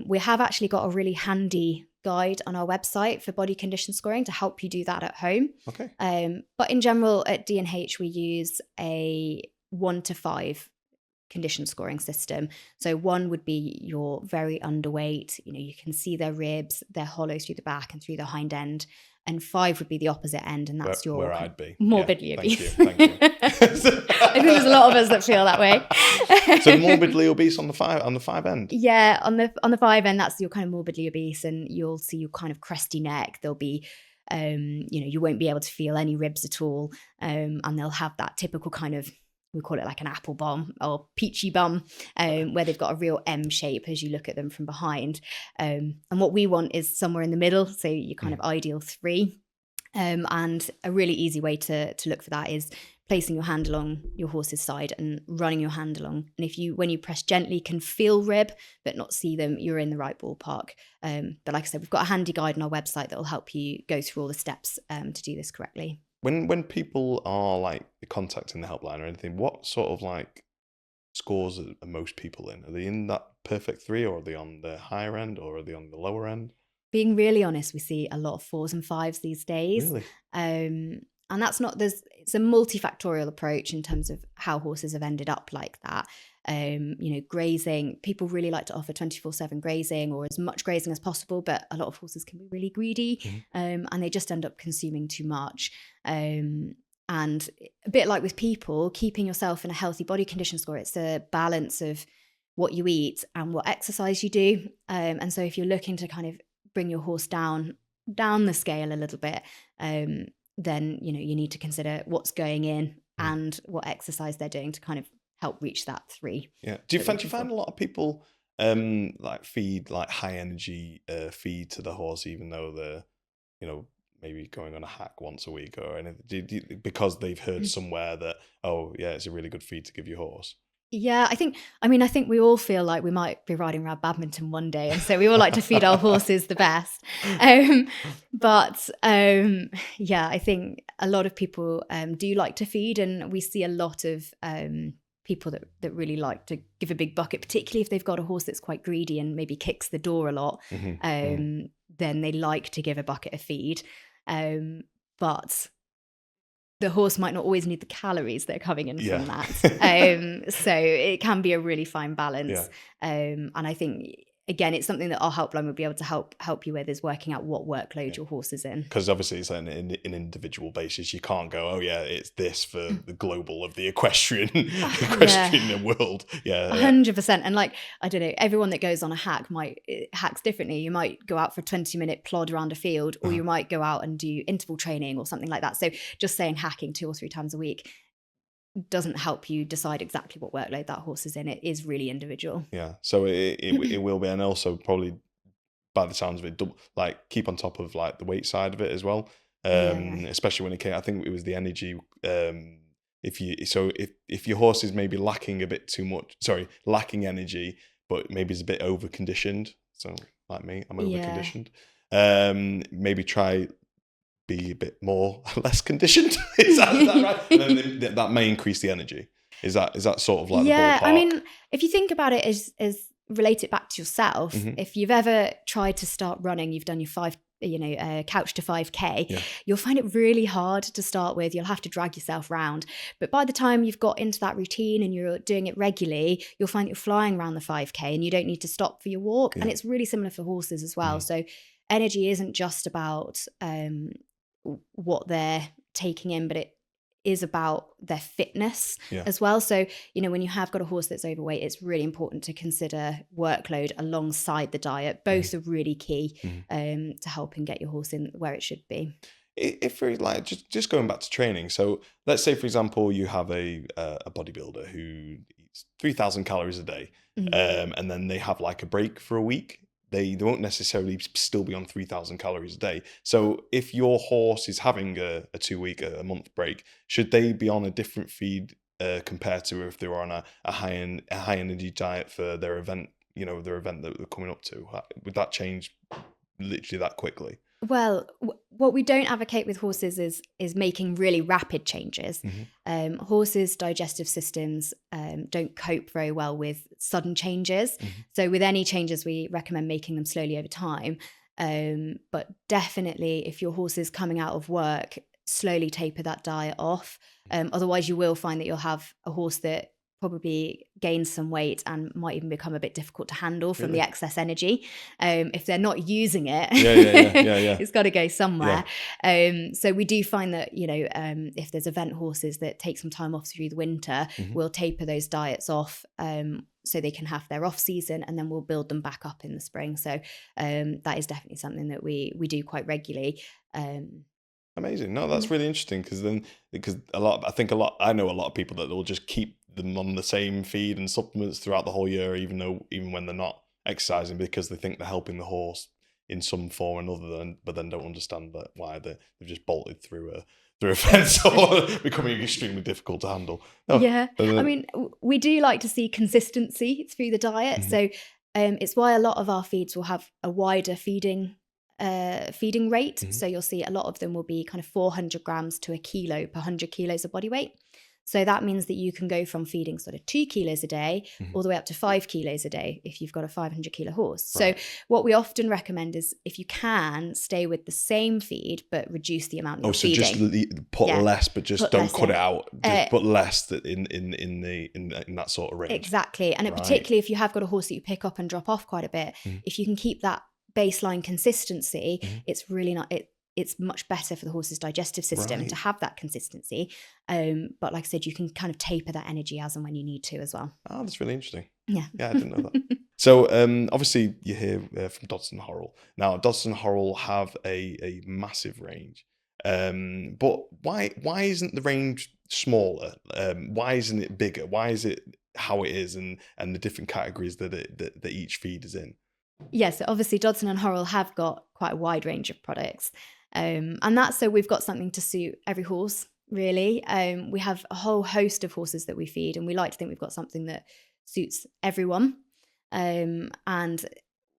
[SPEAKER 1] we have actually got a really handy guide on our website for body condition scoring to help you do that at home.
[SPEAKER 2] Okay.
[SPEAKER 1] But in general, at D&H, we use a 1 to 5 condition scoring system. So 1 would be you're very underweight, you can see their ribs, they're hollow through the back and through the hind end. And 5 would be the opposite end, and that's
[SPEAKER 2] where I'd be
[SPEAKER 1] morbidly obese.
[SPEAKER 2] Thank you.
[SPEAKER 1] I think there's a lot of us that feel that way.
[SPEAKER 2] So morbidly obese on the 5 end.
[SPEAKER 1] Yeah, on the 5 end, that's your kind of morbidly obese, and you'll see your kind of crusty neck. There'll be, you won't be able to feel any ribs at all, and they'll have that typical kind of, we call it like an apple bum or peachy bum, where they've got a real M shape as you look at them from behind. And what we want is somewhere in the middle, so your kind of ideal 3. And a really easy way to look for that is placing your hand along your horse's side and running your hand along. And when you press gently, can feel rib but not see them, you're in the right ballpark. But like I said, we've got a handy guide on our website that will help you go through all the steps to do this correctly.
[SPEAKER 2] When people are like contacting the helpline or anything, what sort of like scores are most people in? Are they in that perfect 3, or are they on the higher end, or are they on the lower end?
[SPEAKER 1] Being really honest, we see a lot of 4s and 5s these days.
[SPEAKER 2] Really?
[SPEAKER 1] And that's it's a multifactorial approach in terms of how horses have ended up like that. Grazing, people really like to offer 24/7 grazing or as much grazing as possible, but a lot of horses can be really greedy, and they just end up consuming too much. And a bit like with people, keeping yourself in a healthy body condition score, it's a balance of what you eat and what exercise you do. And so if you're looking to kind of bring your horse down the scale a little bit, then you need to consider what's going in and what exercise they're doing to kind of help reach that 3.
[SPEAKER 2] Yeah. Do you find a lot of people like feed like high energy feed to the horse, even though they're maybe going on a hack once a week or anything, because they've heard somewhere that, oh yeah, it's a really good feed to give your horse?
[SPEAKER 1] Yeah, I think we all feel like we might be riding around badminton one day, and so we all like to feed our horses the best. But I think a lot of people do like to feed, and we see a lot of people that really like to give a big bucket, particularly if they've got a horse that's quite greedy and maybe kicks the door a lot. Then they like to give a bucket of feed, but the horse might not always need the calories that are coming in from that. So it can be a really fine balance. And I think, again, it's something that our helpline will be able to help you with, is working out what workload your horse is in.
[SPEAKER 2] Because obviously it's on an individual basis. You can't go, oh yeah, it's this for the global of the equestrian world.
[SPEAKER 1] 100%. And like, I don't know, everyone that goes on a hack hacks differently. You might go out for a 20-minute plod around a field, or you might go out and do interval training or something like that. So just saying hacking 2 or 3 times a week doesn't help you decide exactly what workload that horse is in. It is really individual.
[SPEAKER 2] Yeah. So it will be, and also probably by the sounds of it, like keep on top of like the weight side of it as well.
[SPEAKER 1] Yeah.
[SPEAKER 2] Especially when it came, I think it was the energy. If your horse is maybe lacking a bit too much, lacking energy, but maybe is a bit over conditioned. So like me, I'm over
[SPEAKER 1] Yeah.
[SPEAKER 2] conditioned. Maybe try be a bit more less conditioned. Is that right? And then that may increase the energy. Is that sort of like the
[SPEAKER 1] Yeah, I
[SPEAKER 2] ballpark?
[SPEAKER 1] mean, if you think about it as relate it back to yourself, if you've ever tried to start running, you've done your couch to 5K,
[SPEAKER 2] Yeah.
[SPEAKER 1] you'll find it really hard to start with. You'll have to drag yourself around. But by the time you've got into that routine and you're doing it regularly, you'll find you're flying around the 5K and you don't need to stop for your walk.
[SPEAKER 2] Yeah.
[SPEAKER 1] And it's really similar for horses as well. So energy isn't just about what they're taking in, but it is about their fitness as well. So, when you have got a horse that's overweight, it's really important to consider workload alongside the diet. Both are really key to helping get your horse in where it should be.
[SPEAKER 2] If we're like just going back to training, so let's say for example you have a bodybuilder who eats 3,000 calories a day, and then they have like a break for a week. They won't necessarily still be on 3,000 calories a day. So if your horse is having a 2 week, a month break, should they be on a different feed compared to if they were on a high energy diet for their event, their event that they're coming up to? Would that change literally that quickly?
[SPEAKER 1] Well, what we don't advocate with horses is making really rapid changes. Horses' digestive systems don't cope very well with sudden changes. So with any changes, we recommend making them slowly over time. But definitely, if your horse is coming out of work, slowly taper that diet off. Otherwise, you will find that you'll have a horse that probably gains some weight and might even become a bit difficult to handle from the excess energy. If they're not using it, it's got to go somewhere. So we do find that, if there's event horses that take some time off through the winter, we'll taper those diets off so they can have their off season, and then we'll build them back up in the spring. So that is definitely something that we do quite regularly.
[SPEAKER 2] Amazing. No, that's really interesting because I know a lot of people that will just keep them on the same feed and supplements throughout the whole year, even when they're not exercising, because they think they're helping the horse in some form or another, but then don't understand that why they've just bolted through a fence or becoming extremely difficult to handle.
[SPEAKER 1] I mean, we do like to see consistency through the diet. So it's why a lot of our feeds will have a wider feeding rate. So you'll see a lot of them will be kind of 400 grams to a kilo per 100 kilos of body weight. So that means that you can go from feeding sort of 2 kilos a day all the way up to 5 kilos a day if you've got a 500 kilo horse. Right. So what we often recommend is, if you can, stay with the same feed but reduce the amount you're feeding.
[SPEAKER 2] Just put less, but just don't cut it out. Just put less in that sort of range.
[SPEAKER 1] Exactly. And particularly if you have got a horse that you pick up and drop off quite a bit, if you can keep that baseline consistency, it's really not it's much better for the horse's digestive system to have that consistency. But like I said, you can kind of taper that energy as and when you need to as well.
[SPEAKER 2] Oh, that's really interesting.
[SPEAKER 1] Yeah,
[SPEAKER 2] I didn't know that. So obviously you hear from Dodson Horrell. Now Dodson Horrell have a massive range, but why isn't the range smaller? Why isn't it bigger? Why is it how it is, and the different categories that each feed is in?
[SPEAKER 1] Yes, so obviously Dodson and Horrell have got quite a wide range of products. And that's so we've got something to suit every horse, really. We have a whole host of horses that we feed, and we like to think we've got something that suits everyone. And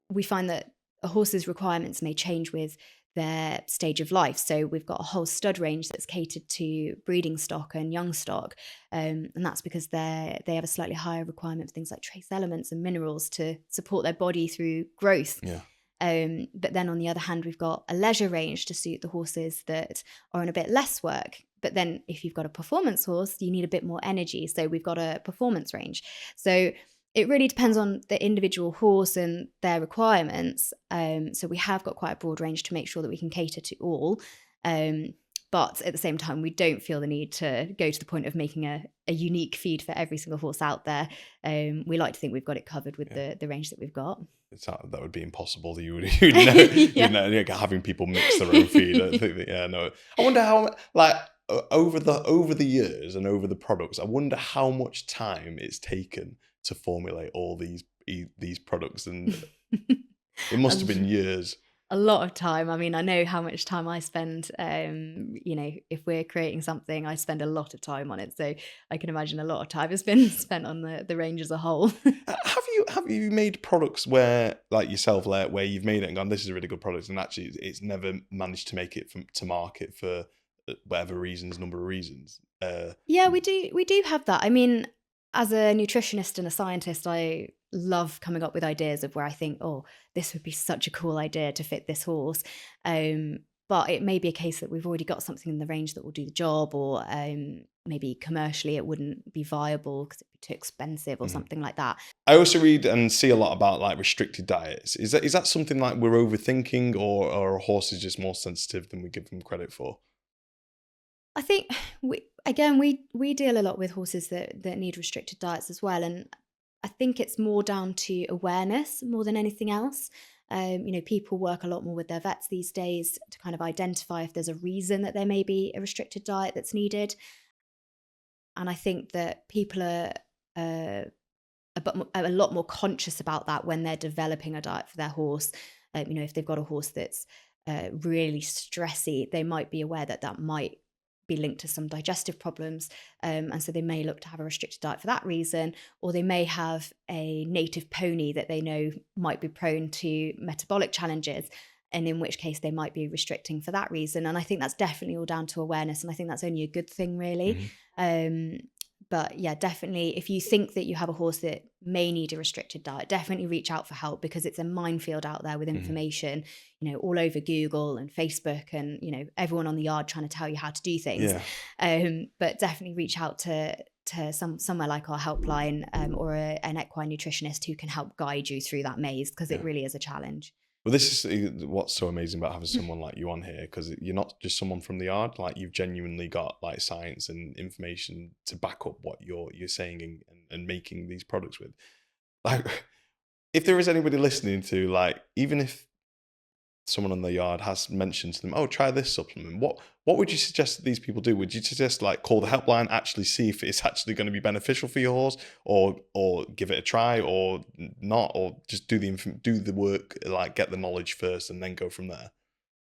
[SPEAKER 1] we find that a horse's requirements may change with their stage of life. So we've got a whole stud range that's catered to breeding stock and young stock. And that's because they have a slightly higher requirement for things like trace elements and minerals to support their body through growth.
[SPEAKER 2] Yeah.
[SPEAKER 1] But then on the other hand, we've got a leisure range to suit the horses that are on a bit less work. But then if you've got a performance horse, you need a bit more energy. So we've got a performance range. So it really depends on the individual horse and their requirements. So we have got quite a broad range to make sure that we can cater to all. But at the same time, we don't feel the need to go to the point of making a unique feed for every single horse out there. We like to think we've got it covered with the range that we've got.
[SPEAKER 2] That would be impossible. You would having people mix their own feed. I think I wonder how, like, over the years and over the products, I wonder how much time it's taken to formulate all these products. And It must
[SPEAKER 1] a,
[SPEAKER 2] have been years.
[SPEAKER 1] a lot of time. I mean, I know how much time I spend. If we're creating something, I spend a lot of time on it. So I can imagine a lot of time has been spent on the range as a whole.
[SPEAKER 2] Have you made products where, like yourself, where you've made it and gone, this is a really good product, and actually it's never managed to make it to market for whatever number of reasons?
[SPEAKER 1] Yeah, we do have that. I mean, as a nutritionist and a scientist, I love coming up with ideas of where I think, oh, this would be such a cool idea to fit this horse. But it may be a case that we've already got something in the range that will do the job, or maybe commercially it wouldn't be viable because it'd be too expensive or
[SPEAKER 2] Mhm.
[SPEAKER 1] something like that.
[SPEAKER 2] I also read and see a lot about like restricted diets. Is that something like we're overthinking, or are horses just more sensitive than we give them credit for?
[SPEAKER 1] I think we deal a lot with horses that need restricted diets as well, and I think it's more down to awareness more than anything else. People work a lot more with their vets these days to kind of identify if there's a reason that there may be a restricted diet that's needed, and I think that people are uh, a lot more conscious about that when they're developing a diet for their horse. If they've got a horse that's really stressy, they might be aware that that might be linked to some digestive problems. And so they may look to have a restricted diet for that reason, or they may have a native pony that they know might be prone to metabolic challenges. And in which case they might be restricting for that reason. And I think that's definitely all down to awareness. And I think that's only a good thing, really.
[SPEAKER 2] Mhm.
[SPEAKER 1] Um, but yeah, definitely, if you think that you have a horse that may need a restricted diet, definitely reach out for help, because it's a minefield out there with
[SPEAKER 2] Mhm.
[SPEAKER 1] information, all over Google and Facebook, and, everyone on the yard trying to tell you how to do things.
[SPEAKER 2] Yeah.
[SPEAKER 1] But definitely reach out to somewhere like our helpline, or an equine nutritionist who can help guide you through that maze, because it
[SPEAKER 2] Yeah.
[SPEAKER 1] really is a challenge.
[SPEAKER 2] Well, this is what's so amazing about having someone like you on here, because you're not just someone from the yard. Like, you've genuinely got like science and information to back up what you're saying, and making these products with. Like, if there is anybody listening to, like, even if someone on the yard has mentioned to them, "Oh, try this supplement." What would you suggest that these people do? Would you suggest like call the helpline, actually see if it's actually going to be beneficial for your horse, or give it a try, or not, or just do the work, like get the knowledge first, and then go from there?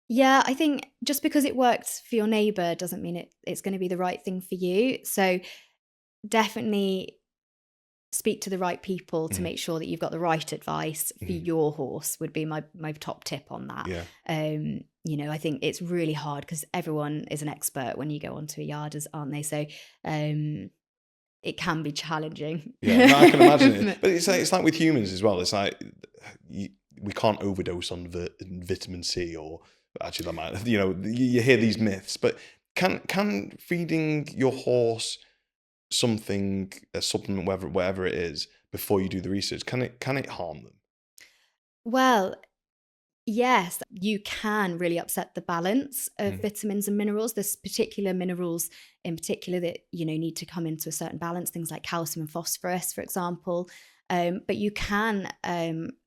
[SPEAKER 1] Yeah, I think just because it works for your neighbor doesn't mean it's going to be the right thing for you. So definitely speak to the right people to
[SPEAKER 2] Mhm.
[SPEAKER 1] make sure that you've got the right advice for
[SPEAKER 2] Mhm.
[SPEAKER 1] your horse, would be my top tip on that.
[SPEAKER 2] Yeah,
[SPEAKER 1] I think it's really hard because everyone is an expert when you go onto a yard, aren't they? So it can be challenging.
[SPEAKER 2] yeah. No, I can imagine it. But it's like with humans as well. It's like you, we can't overdose on vitamin C, or actually that might, you hear these myths, but can feeding your horse something, a supplement, whatever it is, before you do the research, can it harm them?
[SPEAKER 1] Well, yes, you can really upset the balance of
[SPEAKER 2] Mm.
[SPEAKER 1] vitamins and minerals. There's particular minerals in particular that, need to come into a certain balance, things like calcium and phosphorus, for example. But you can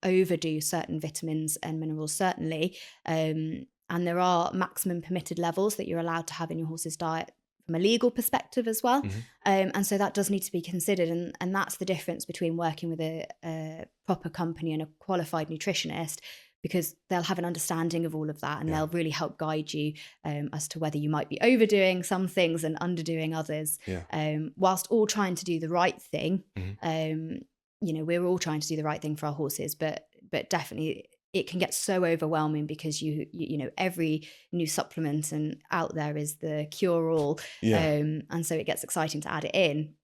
[SPEAKER 1] overdo certain vitamins and minerals, certainly. And there are maximum permitted levels that you're allowed to have in your horse's diet from a legal perspective as well.
[SPEAKER 2] Mhm.
[SPEAKER 1] And so that does need to be considered. And that's the difference between working with a proper company and a qualified nutritionist, because they'll have an understanding of all of that, and
[SPEAKER 2] Yeah,
[SPEAKER 1] they'll really help guide you as to whether you might be overdoing some things and underdoing others,
[SPEAKER 2] yeah.
[SPEAKER 1] whilst all trying to do the right thing.
[SPEAKER 2] Mhm.
[SPEAKER 1] We're all trying to do the right thing for our horses, but definitely it can get so overwhelming, because every new supplement and out there is the cure all,
[SPEAKER 2] Yeah.
[SPEAKER 1] and so it gets exciting to add it in,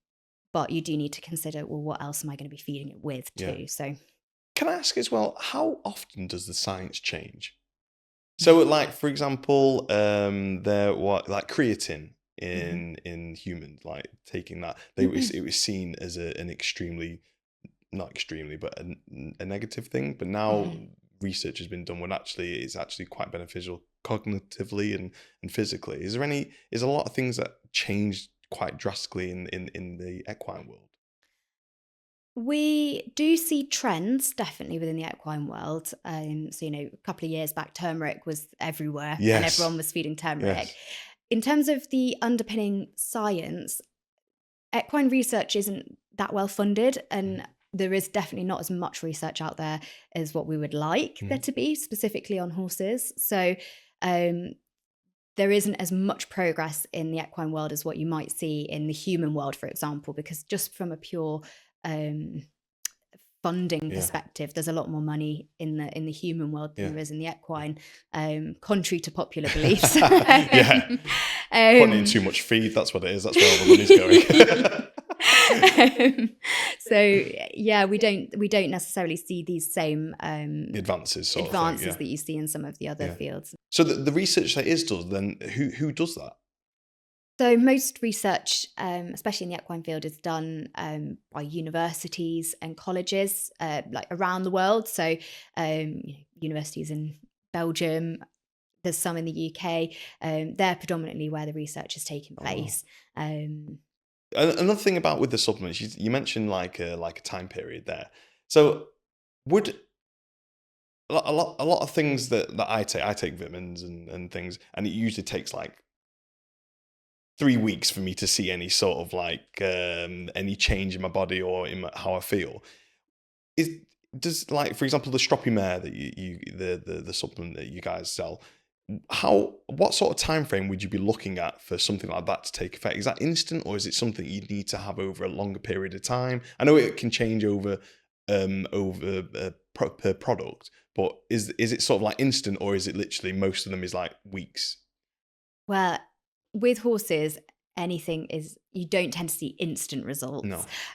[SPEAKER 1] but you do need to consider, well, what else am I going to be feeding it with
[SPEAKER 2] Yeah.
[SPEAKER 1] too? So
[SPEAKER 2] Can I ask as well, how often does the science change? So, like, for example, there what like creatine
[SPEAKER 1] mhm.
[SPEAKER 2] in humans, like taking that, it was seen as an extremely, not extremely, but a negative thing. But now
[SPEAKER 1] Mhm.
[SPEAKER 2] research has been done when actually it's actually quite beneficial cognitively and physically. Is a lot of things that changed quite drastically in the equine world?
[SPEAKER 1] We do see trends definitely within the equine world. So, a couple of years back, turmeric was everywhere and
[SPEAKER 2] Yes.
[SPEAKER 1] everyone was feeding turmeric.
[SPEAKER 2] Yes.
[SPEAKER 1] In terms of the underpinning science, equine research isn't that well funded.
[SPEAKER 2] Mhm.
[SPEAKER 1] And there is definitely not as much research out there as what we would like there to be, specifically on horses. So there isn't as much progress in the equine world as what you might see in the human world, for example, because just from a pure funding perspective, there's a lot more money in the human world than there is in the equine, contrary to popular beliefs.
[SPEAKER 2] Putting in too much feed, that's what it is. That's where all the money's going.
[SPEAKER 1] So yeah, we don't necessarily see these same
[SPEAKER 2] advances thing,
[SPEAKER 1] that you see in some of the other fields.
[SPEAKER 2] So the research that is done, then who does that?
[SPEAKER 1] So most research, especially in the equine field, is done by universities and colleges like around the world. So universities in Belgium, there's some in the UK. They're predominantly where the research is taking place.
[SPEAKER 2] Another thing about with the supplements, you mentioned like a time period there. So would a lot of things that I take vitamins and things, and it usually takes like 3 weeks for me to see any sort of like any change in my body or in how I feel. Does like, for example, the Stroppy Mare that the supplement that you guys sell, what sort of time frame would you be looking at for something like that to take effect? Is that instant, or is it something you need to have over a longer period of time? I know it can change over per product, but is it sort of like instant, or is it literally most of them is like weeks?
[SPEAKER 1] Well, with horses, you don't tend to see instant results.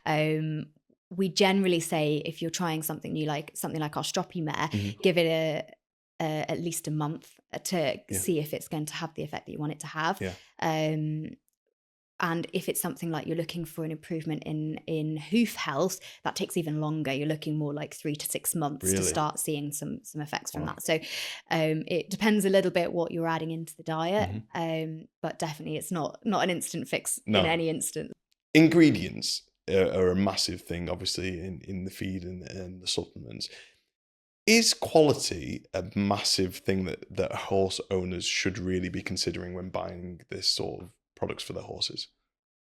[SPEAKER 2] No.
[SPEAKER 1] We generally say if you're trying something new, like something like our Stroppy Mare, give it at least a month to see if it's going to have the effect that you want it to have. And if it's something like you're looking for an improvement in hoof health, that takes even longer. You're looking more like 3 to 6 months to start seeing some effects from that. So it depends a little bit what you're adding into the diet, but definitely it's not an instant fix in any instance.
[SPEAKER 2] Ingredients are a massive thing, obviously, in the feed and the supplements. Is quality a massive thing that horse owners should really be considering when buying this sort of products for their horses?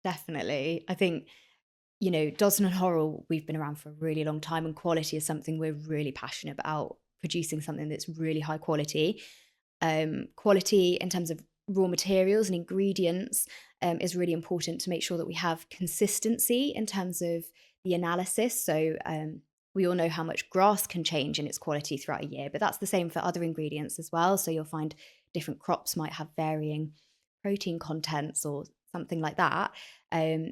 [SPEAKER 1] Definitely. I think, Dodson Horrell, we've been around for a really long time, and quality is something we're really passionate about, producing something that's really high quality. Quality in terms of raw materials and ingredients is really important to make sure that we have consistency in terms of the analysis. So we all know how much grass can change in its quality throughout a year, but that's the same for other ingredients as well. So you'll find different crops might have varying protein contents or something like that.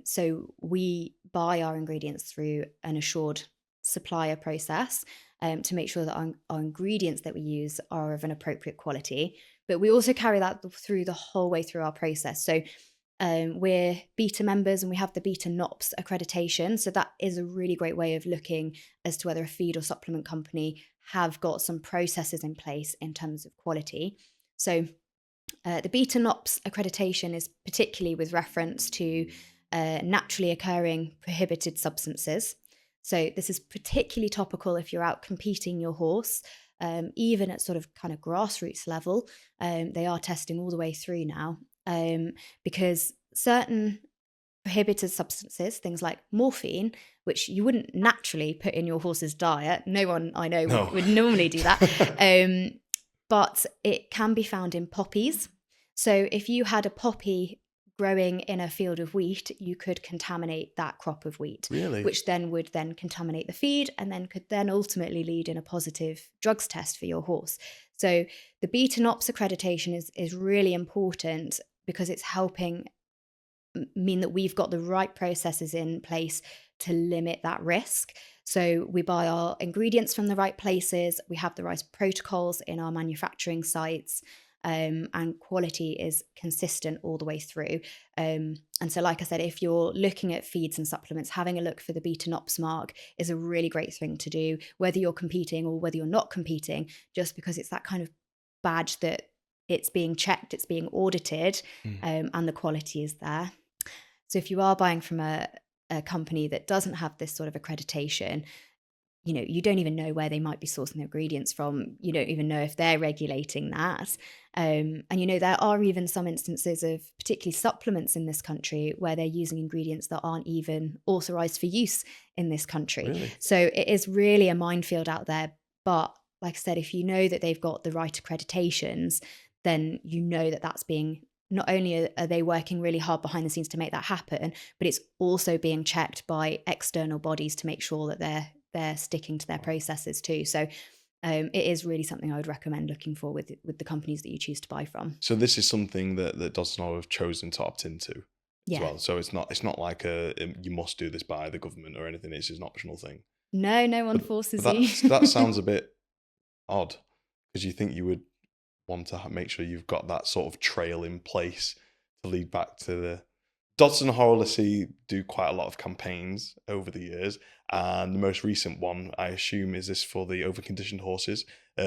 [SPEAKER 1] So we buy our ingredients through an assured supplier process to make sure that our ingredients that we use are of an appropriate quality. But we also carry that through the whole way through our process. So we're beta members and we have the beta NOPS accreditation. So that is a really great way of looking as to whether a feed or supplement company have got some processes in place in terms of quality. So the beta NOPS accreditation is particularly with reference to naturally occurring prohibited substances. So this is particularly topical if you're out competing your horse, even at sort of kind of grassroots level. They are testing all the way through now because certain prohibited substances, things like morphine, which you wouldn't naturally put in your horse's diet. No one I know would normally do that. But it can be found in poppies. So if you had a poppy growing in a field of wheat, you could contaminate that crop of wheat, which then would contaminate the feed and could ultimately lead in a positive drugs test for your horse. So the beta NOPS accreditation is really important because it's helping mean that we've got the right processes in place to limit that risk. So we buy our ingredients from the right places, we have the right protocols in our manufacturing sites, and quality is consistent all the way through. And so, like I said, if you're looking at feeds and supplements, having a look for the beta NOPS mark is a really great thing to do, whether you're competing or whether you're not competing, just because it's that kind of badge that it's being checked, it's being audited, and the quality is there. So if you are buying from a company that doesn't have this sort of accreditation, you don't even know where they might be sourcing the ingredients from. You don't even know if they're regulating that. And, there are even some instances of particularly supplements in this country where they're using ingredients that aren't even authorized for use in this country.
[SPEAKER 2] Really?
[SPEAKER 1] So it is really a minefield out there. But like I said, if you know that they've got the right accreditations, then you know that that's being, not only are they working really hard behind the scenes to make that happen, but it's also being checked by external bodies to make sure that they're sticking to their processes too. So it is really something I would recommend looking for with the companies that you choose to buy from.
[SPEAKER 2] So this is something that Dodson Horrell have chosen to opt into as well. So it's not like you must do this by the government or anything. It's just an optional thing.
[SPEAKER 1] No one forces
[SPEAKER 2] but
[SPEAKER 1] you.
[SPEAKER 2] That sounds a bit odd, because you think you would want to make sure you've got that sort of trail in place to lead back to the Dodson Horrell. I see do quite a lot of campaigns over the years, and the most recent one, I assume, is this for the overconditioned horses,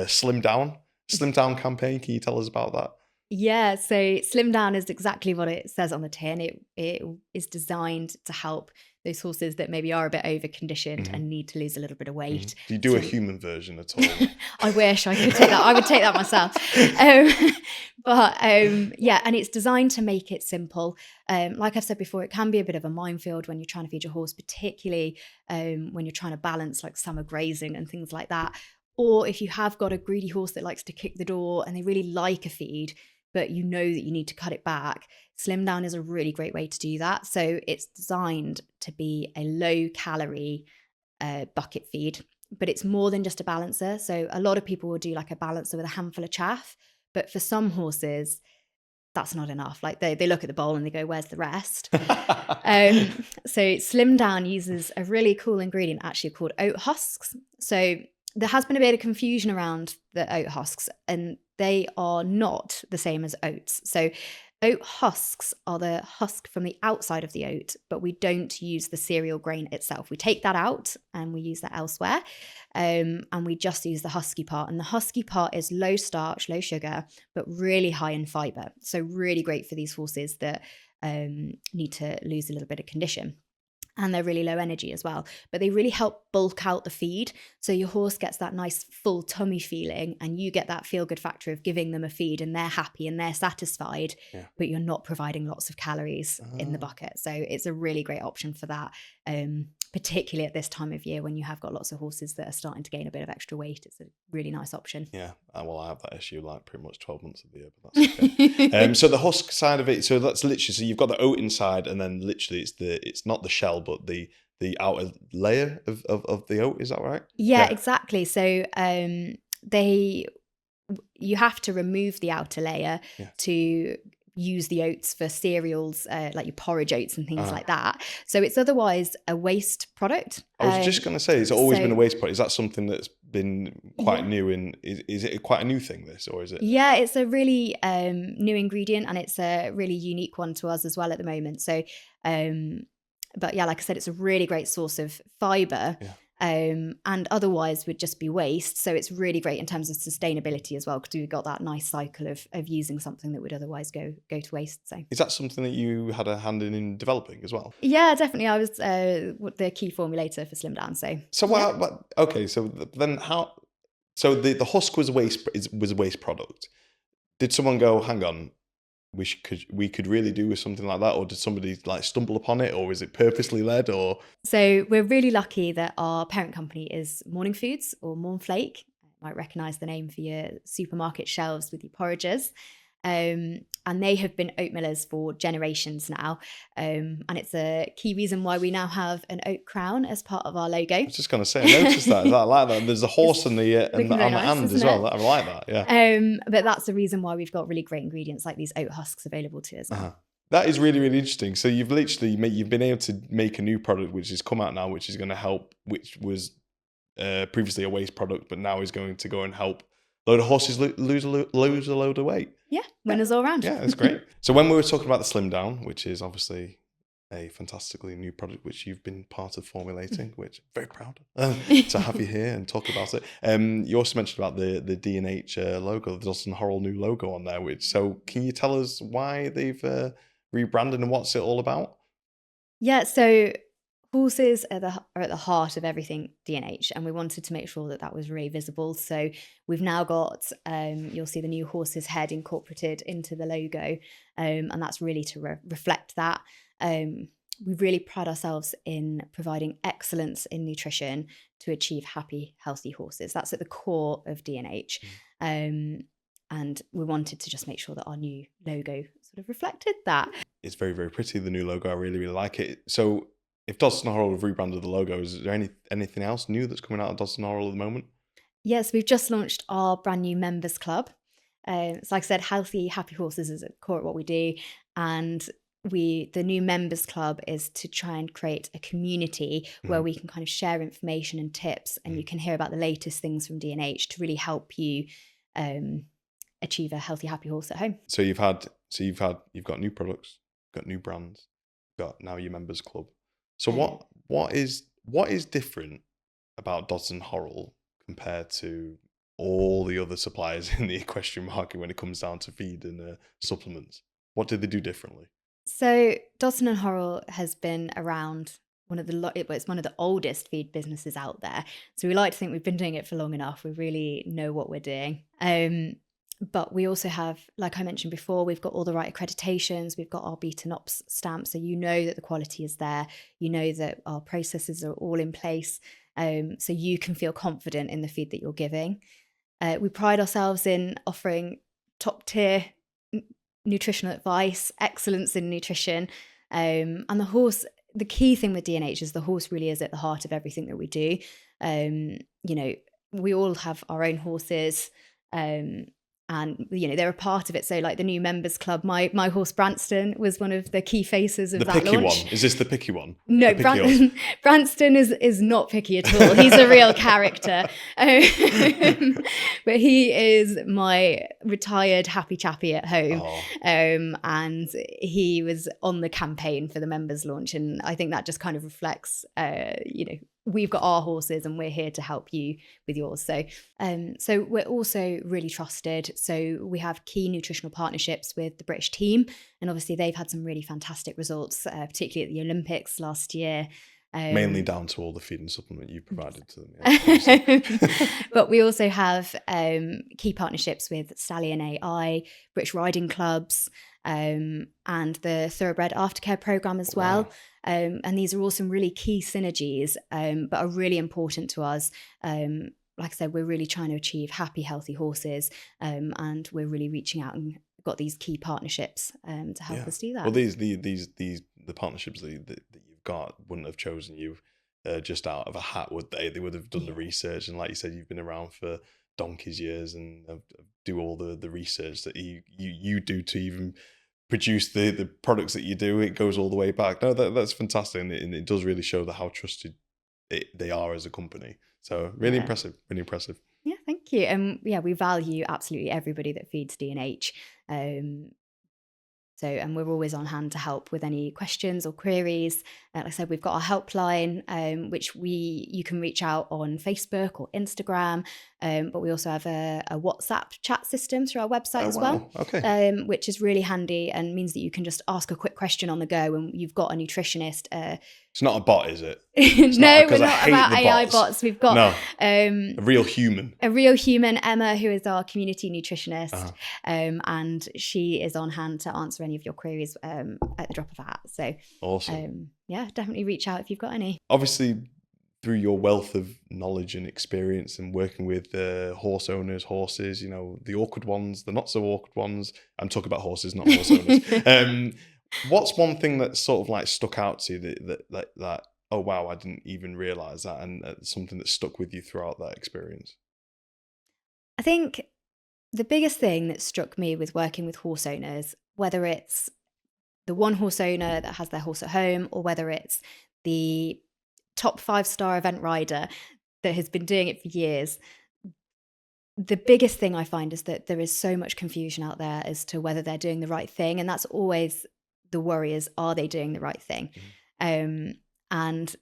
[SPEAKER 2] Slim Down campaign. Can you tell us about that?
[SPEAKER 1] Yeah, so Slim Down is exactly what it says on the tin. It is designed to help those horses that maybe are a bit overconditioned and need to lose a little bit of weight.
[SPEAKER 2] Do you do a human version at all?
[SPEAKER 1] I wish I could take that. I would take that myself. Yeah, and it's designed to make it simple. Like I've said before, it can be a bit of a minefield when you're trying to feed your horse, particularly when you're trying to balance like summer grazing and things like that. Or if you have got a greedy horse that likes to kick the door and they really like a feed, but you know that you need to cut it back, Slim Down is a really great way to do that. So it's designed to be a low calorie bucket feed, but it's more than just a balancer. So a lot of people will do like a balancer with a handful of chaff, but for some horses, that's not enough. Like they look at the bowl and they go, where's the rest? So Slim Down uses a really cool ingredient actually called oat husks. So there has been a bit of confusion around the oat husks, and they are not the same as oats. So oat husks are the husk from the outside of the oat, but we don't use the cereal grain itself. We take that out and we use that elsewhere. And we just use the husky part. And the husky part is low starch, low sugar, but really high in fiber. So really great for these horses that need to lose a little bit of condition. And they're really low energy as well, but they really help bulk out the feed. So your horse gets that nice full tummy feeling, and you get that feel good factor of giving them a feed and they're happy and they're satisfied, but you're not providing lots of calories in the bucket. So it's a really great option for that, particularly at this time of year when you have got lots of horses that are starting to gain a bit of extra weight. It's a really nice option.
[SPEAKER 2] Yeah, well, I have that issue like pretty much 12 months of the year, but that's okay. So the husk side of it, so that's literally, so you've got the oat inside, and then literally it's not the shell, but the outer layer of the oat. Is that right?
[SPEAKER 1] Yeah, exactly. So you have to remove the outer layer to use the oats for cereals, like your porridge oats and things like that. So it's otherwise a waste product.
[SPEAKER 2] I was just going to say, it's always been a waste product. Is that something that's been quite new? Is it quite a new thing, this, or is it?
[SPEAKER 1] Yeah, it's a really new ingredient, and it's a really unique one to us as well at the moment. So, but yeah, like I said, it's a really great source of fiber. And otherwise would just be waste. So it's really great in terms of sustainability as well, because we've got that nice cycle of using something that would otherwise go to waste. So
[SPEAKER 2] is that something that you had a hand in developing as well?
[SPEAKER 1] Yeah, definitely. I was the key formulator for Slim Down. So
[SPEAKER 2] okay. So then how? So the husk was a waste product. Did someone go, hang on, we could really do with something like that, or did somebody like stumble upon it, or is it purposely led? Or
[SPEAKER 1] so we're really lucky that our parent company is Morning Foods, or Mornflake. You might recognise the name for your supermarket shelves with your porridges. And they have been oat millers for generations now. And it's a key reason why we now have an oat crown as part of our logo.
[SPEAKER 2] I was just going to say, I noticed that. I like that. There's a horse and the hand as well. I like that, yeah.
[SPEAKER 1] But that's the reason why we've got really great ingredients like these oat husks available to us now.
[SPEAKER 2] That is really, really interesting. So you've been able to make a new product which has come out now, which is going to help, which was previously a waste product, but now is going to go and help a load of horses lose a load of weight.
[SPEAKER 1] Yeah, winners all around.
[SPEAKER 2] Yeah, that's great. So when we were talking about the Slim Down, which is obviously a fantastically new product which you've been part of formulating, which I'm very proud to have you here and talk about it. You also mentioned about the D&H logo, the Dodson Horrell new logo on there. So can you tell us why they've rebranded and what's it all about?
[SPEAKER 1] Yeah, so horses are at the heart of everything D&H, and we wanted to make sure that that was really visible. So we've now got, you'll see the new horse's head incorporated into the logo, and that's really to reflect that. We really pride ourselves in providing excellence in nutrition to achieve happy, healthy horses. That's at the core of D&H. And we wanted to just make sure that our new logo sort of reflected that.
[SPEAKER 2] It's very, very pretty, the new logo. I really, really like it. So if Dodson Horrell have rebranded the logo, is there anything else new that's coming out of Dodson Horrell at the moment?
[SPEAKER 1] Yes, we've just launched our brand new members club. So like I said, healthy, happy horses is at the core of what we do. And the new members club is to try and create a community where we can kind of share information and tips, and you can hear about the latest things from D&H to really help you achieve a healthy, happy horse at home.
[SPEAKER 2] So you've got new products, got new brands, got now your members club. So what is different about Dodson Horrell compared to all the other suppliers in the equestrian market when it comes down to feed and supplements? What did they do differently?
[SPEAKER 1] So Dodson and Horrell has been around, it's one of the oldest feed businesses out there. So we like to think we've been doing it for long enough. We really know what we're doing. But we also have, like I mentioned before, we've got all the right accreditations. We've got our Beaten Ops stamp. So you know that the quality is there. You know that our processes are all in place. So you can feel confident in the feed that you're giving. We pride ourselves in offering top tier nutritional advice, excellence in nutrition. And the key thing with D&H is the horse really is at the heart of everything that we do. We all have our own horses. And they're a part of it. So like the new members club, my horse Branston was one of the key faces of that launch. The
[SPEAKER 2] picky one? Is this the picky one?
[SPEAKER 1] No, Branston is not picky at all. He's a real character. But he is my retired happy chappy at home. And he was on the campaign for the members launch. And I think that just kind of reflects, we've got our horses and we're here to help you with yours. So we're also really trusted. So we have key nutritional partnerships with the British team. And obviously they've had some really fantastic results, particularly at the Olympics last year.
[SPEAKER 2] Mainly down to all the feed and supplement you provided to them. Yeah.
[SPEAKER 1] But we also have key partnerships with Stallion AI, British Riding Clubs, and the Thoroughbred Aftercare Programme as well.
[SPEAKER 2] Wow.
[SPEAKER 1] And these are all some really key synergies, but are really important to us. Like I said, we're really trying to achieve happy, healthy horses, and we're really reaching out and got these key partnerships to help us do that.
[SPEAKER 2] Well, the partnerships that you've got wouldn't have chosen you just out of a hat, would they? They would have done the research, and like you said, you've been around for donkey's years and do all the research that you do to even produce the products that you do. It goes all the way back. No, that's fantastic, and it does really show how trusted they are as a company. So really impressive.
[SPEAKER 1] Yeah, thank you. And we value absolutely everybody that feeds D&H. And we're always on hand to help with any questions or queries. Like I said, we've got our helpline, which you can reach out on Facebook or Instagram. But we also have a WhatsApp chat system through our website as well.
[SPEAKER 2] Okay.
[SPEAKER 1] Which is really handy and means that you can just ask a quick question on the go, and you've got a nutritionist.
[SPEAKER 2] It's not a bot, is it?
[SPEAKER 1] No, we're not about AI bots. We've got
[SPEAKER 2] a real human.
[SPEAKER 1] A real human, Emma, who is our community nutritionist, and she is on hand to answer any of your queries at the drop of a hat. So
[SPEAKER 2] awesome.
[SPEAKER 1] Definitely reach out if you've got any.
[SPEAKER 2] Obviously, through your wealth of knowledge and experience and working with horse owners, horses, the awkward ones, the not so awkward ones. I'm talking about horses, not horse owners. What's one thing that sort of like stuck out to you that oh wow, I didn't even realize that, and something that stuck with you throughout that experience?
[SPEAKER 1] I think the biggest thing that struck me with working with horse owners, whether it's the one horse owner that has their horse at home, or whether it's the top 5-star event rider that has been doing it for years, the biggest thing I find is that there is so much confusion out there as to whether they're doing the right thing. And that's always the worry, is, are they doing the right thing? And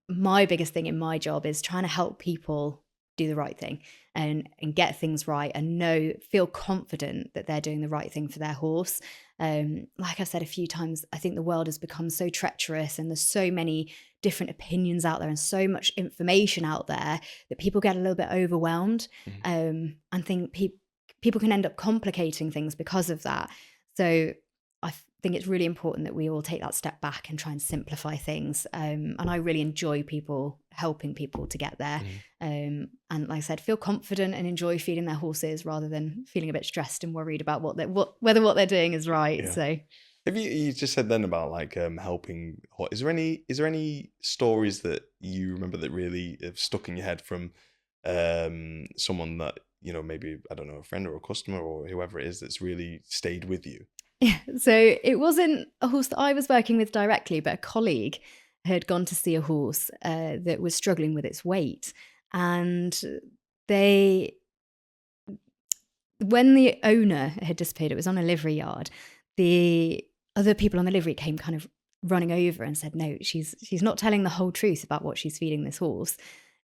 [SPEAKER 1] my biggest thing in my job is trying to help people do the right thing and get things right and feel confident that they're doing the right thing for their horse. Like I said a few times, I think the world has become so treacherous and there's so many different opinions out there and so much information out there that people get a little bit overwhelmed, and think people can end up complicating things because of that. So I think it's really important that we all take that step back and try and simplify things. And I really enjoy helping people to get there. And like I said, feel confident and enjoy feeding their horses rather than feeling a bit stressed and worried about whether what they're doing is right.
[SPEAKER 2] Yeah.
[SPEAKER 1] So
[SPEAKER 2] Have you just said then about like helping? Is there any stories that you remember that really have stuck in your head from someone that, you know, maybe, I don't know, a friend or a customer or whoever it is that's really stayed with you?
[SPEAKER 1] yeah, so it wasn't a horse that I was working with directly, but a colleague had gone to see a horse that was struggling with its weight, and when the owner had disappeared, it was on a livery yard. The other people on the livery came kind of running over and said, "No, she's not telling the whole truth about what she's feeding this horse."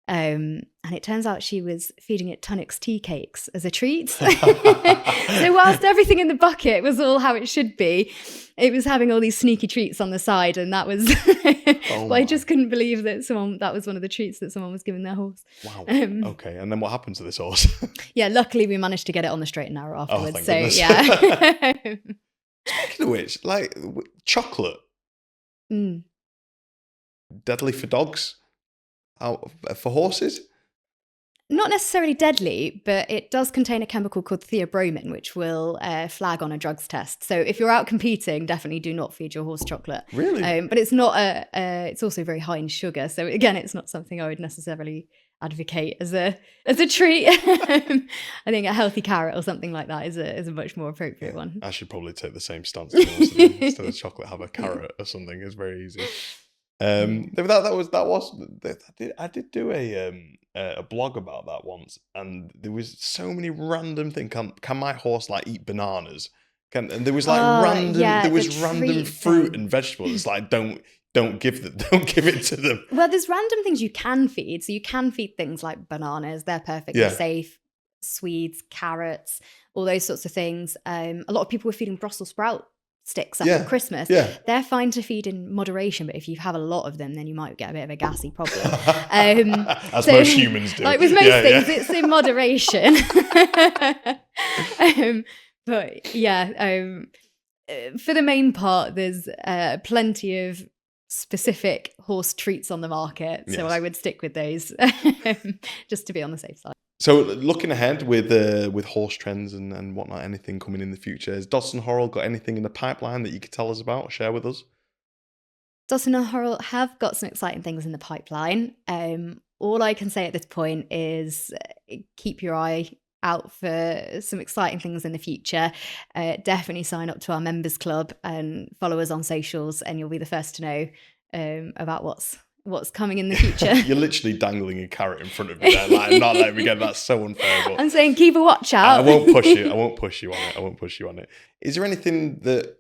[SPEAKER 1] And it turns out she was feeding it Tunnock's tea cakes as a treat. So whilst everything in the bucket was all how it should be, it was having all these sneaky treats on the side, and that was. Well, I just couldn't believe that was one of the treats that someone was giving their horse.
[SPEAKER 2] Wow. Okay, and then what happened to this horse?
[SPEAKER 1] Yeah, luckily we managed to get it on the straight and narrow afterwards.
[SPEAKER 2] Thank goodness.
[SPEAKER 1] Yeah.
[SPEAKER 2] Speaking of which, like chocolate, deadly for dogs, for horses?
[SPEAKER 1] Not necessarily deadly, but it does contain a chemical called theobromine, which will flag on a drugs test. So if you're out competing, definitely do not feed your horse chocolate.
[SPEAKER 2] Really?
[SPEAKER 1] But it's not it's also very high in sugar. So again, it's not something I would necessarily advocate as a treat. I think a healthy carrot or something like that is a much more appropriate one.
[SPEAKER 2] I should probably take the same stance to be honest with you. Instead of chocolate, have a carrot or something. It's very easy. I did do a blog about that once, and there was so many random things. Can my horse like eat bananas? And there was like random fruit and vegetables. It's like don't give it to them.
[SPEAKER 1] Well, there's random things you can feed. So you can feed things like bananas. They're perfectly safe. Swedes, carrots, all those sorts of things. A lot of people were feeding Brussels sprout sticks after Christmas. They're fine to feed in moderation, but if you have a lot of them, then you might get a bit of a gassy problem.
[SPEAKER 2] As most humans do.
[SPEAKER 1] Like with most things, it's in moderation. But yeah, for the main part, there's plenty of specific horse treats on the market. So I would stick with those just to be on the safe side.
[SPEAKER 2] So looking ahead with horse trends and whatnot, anything coming in the future, has Dodson Horrell got anything in the pipeline that you could tell us about or share with us?
[SPEAKER 1] Dodson Horrell have got some exciting things in the pipeline. All I can say at this point is keep your eye out for some exciting things in the future. Definitely sign up to our members club and follow us on socials, and you'll be the first to know about what's coming in the future.
[SPEAKER 2] You're literally dangling a carrot in front of me there, like not letting me get. That's so unfair. But
[SPEAKER 1] I'm saying keep a watch out.
[SPEAKER 2] I won't push you. I won't push you on it. Is there anything that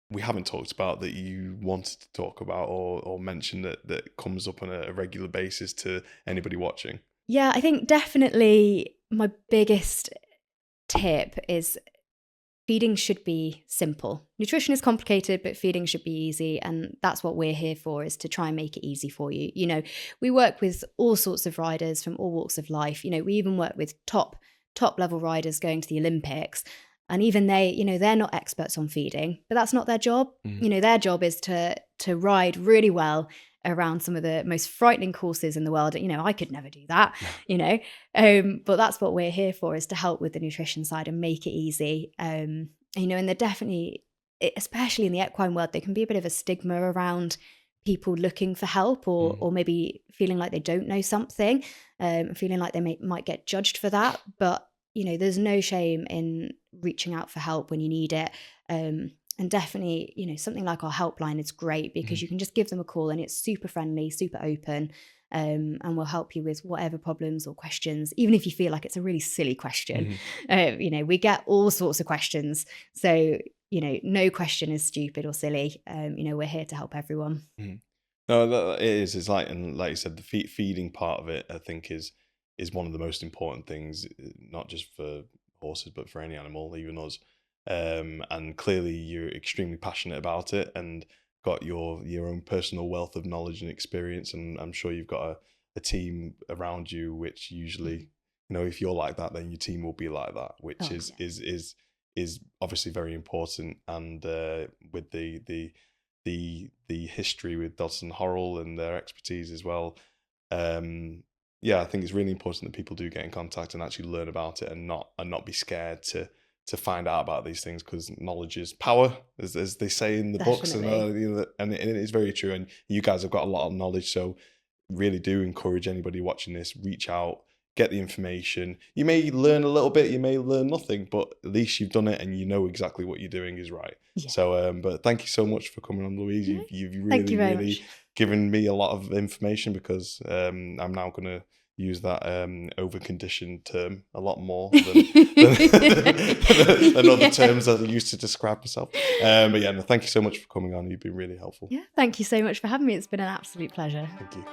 [SPEAKER 2] we haven't talked about that you wanted to talk about or mention that comes up on a regular basis to anybody watching?
[SPEAKER 1] Yeah, I think definitely my biggest tip is feeding should be simple. Nutrition is complicated, but feeding should be easy. And that's what we're here for, is to try and make it easy for you. You know, we work with all sorts of riders from all walks of life. You know, we even work with top level riders going to the Olympics. And even they, you know, they're not experts on feeding, but that's not their job. Mm-hmm. You know, their job is to ride really well around some of the most frightening courses in the world. You know, I could never do that, you know, but that's what we're here for, is to help with the nutrition side and make it easy. You know, and they're definitely, especially in the equine world, there can be a bit of a stigma around people looking for help or maybe feeling like they don't know something, feeling like they might get judged for that. But, you know, there's no shame in reaching out for help when you need it. And definitely, you know, something like our helpline is great because you can just give them a call and it's super friendly, super open, and we'll help you with whatever problems or questions, even if you feel like it's a really silly question. You know, we get all sorts of questions. So, you know, no question is stupid or silly. You know, we're here to help everyone.
[SPEAKER 2] No, it is. It's like, and like you said, the feeding part of it, I think, is is one of the most important things, not just for horses, but for any animal, even us. And clearly you're extremely passionate about it and got your own personal wealth of knowledge and experience. And I'm sure you've got a team around you, which usually, if you're like that, then your team will be like that, which is obviously very important. And with the history with Dodson Horrell and their expertise as well, I think it's really important that people do get in contact and actually learn about it, and not be scared to find out about these things, because knowledge is power, as they say in the books, and it is very true. And you guys have got a lot of knowledge, so really do encourage anybody watching this, reach out, get the information. You may learn a little bit, you may learn nothing, but at least you've done it and you know exactly what you're doing is right.
[SPEAKER 1] Yeah.
[SPEAKER 2] So, but thank you so much for coming on, Louise. You've
[SPEAKER 1] Thank you very
[SPEAKER 2] really
[SPEAKER 1] much.
[SPEAKER 2] given me a lot of information, because I'm now going to use that over-conditioned term a lot more than other terms that I used to describe myself. But yeah, no, thank you so much for coming on. You've been really helpful.
[SPEAKER 1] Yeah, thank you so much for having me. It's been an absolute pleasure.
[SPEAKER 2] Thank you.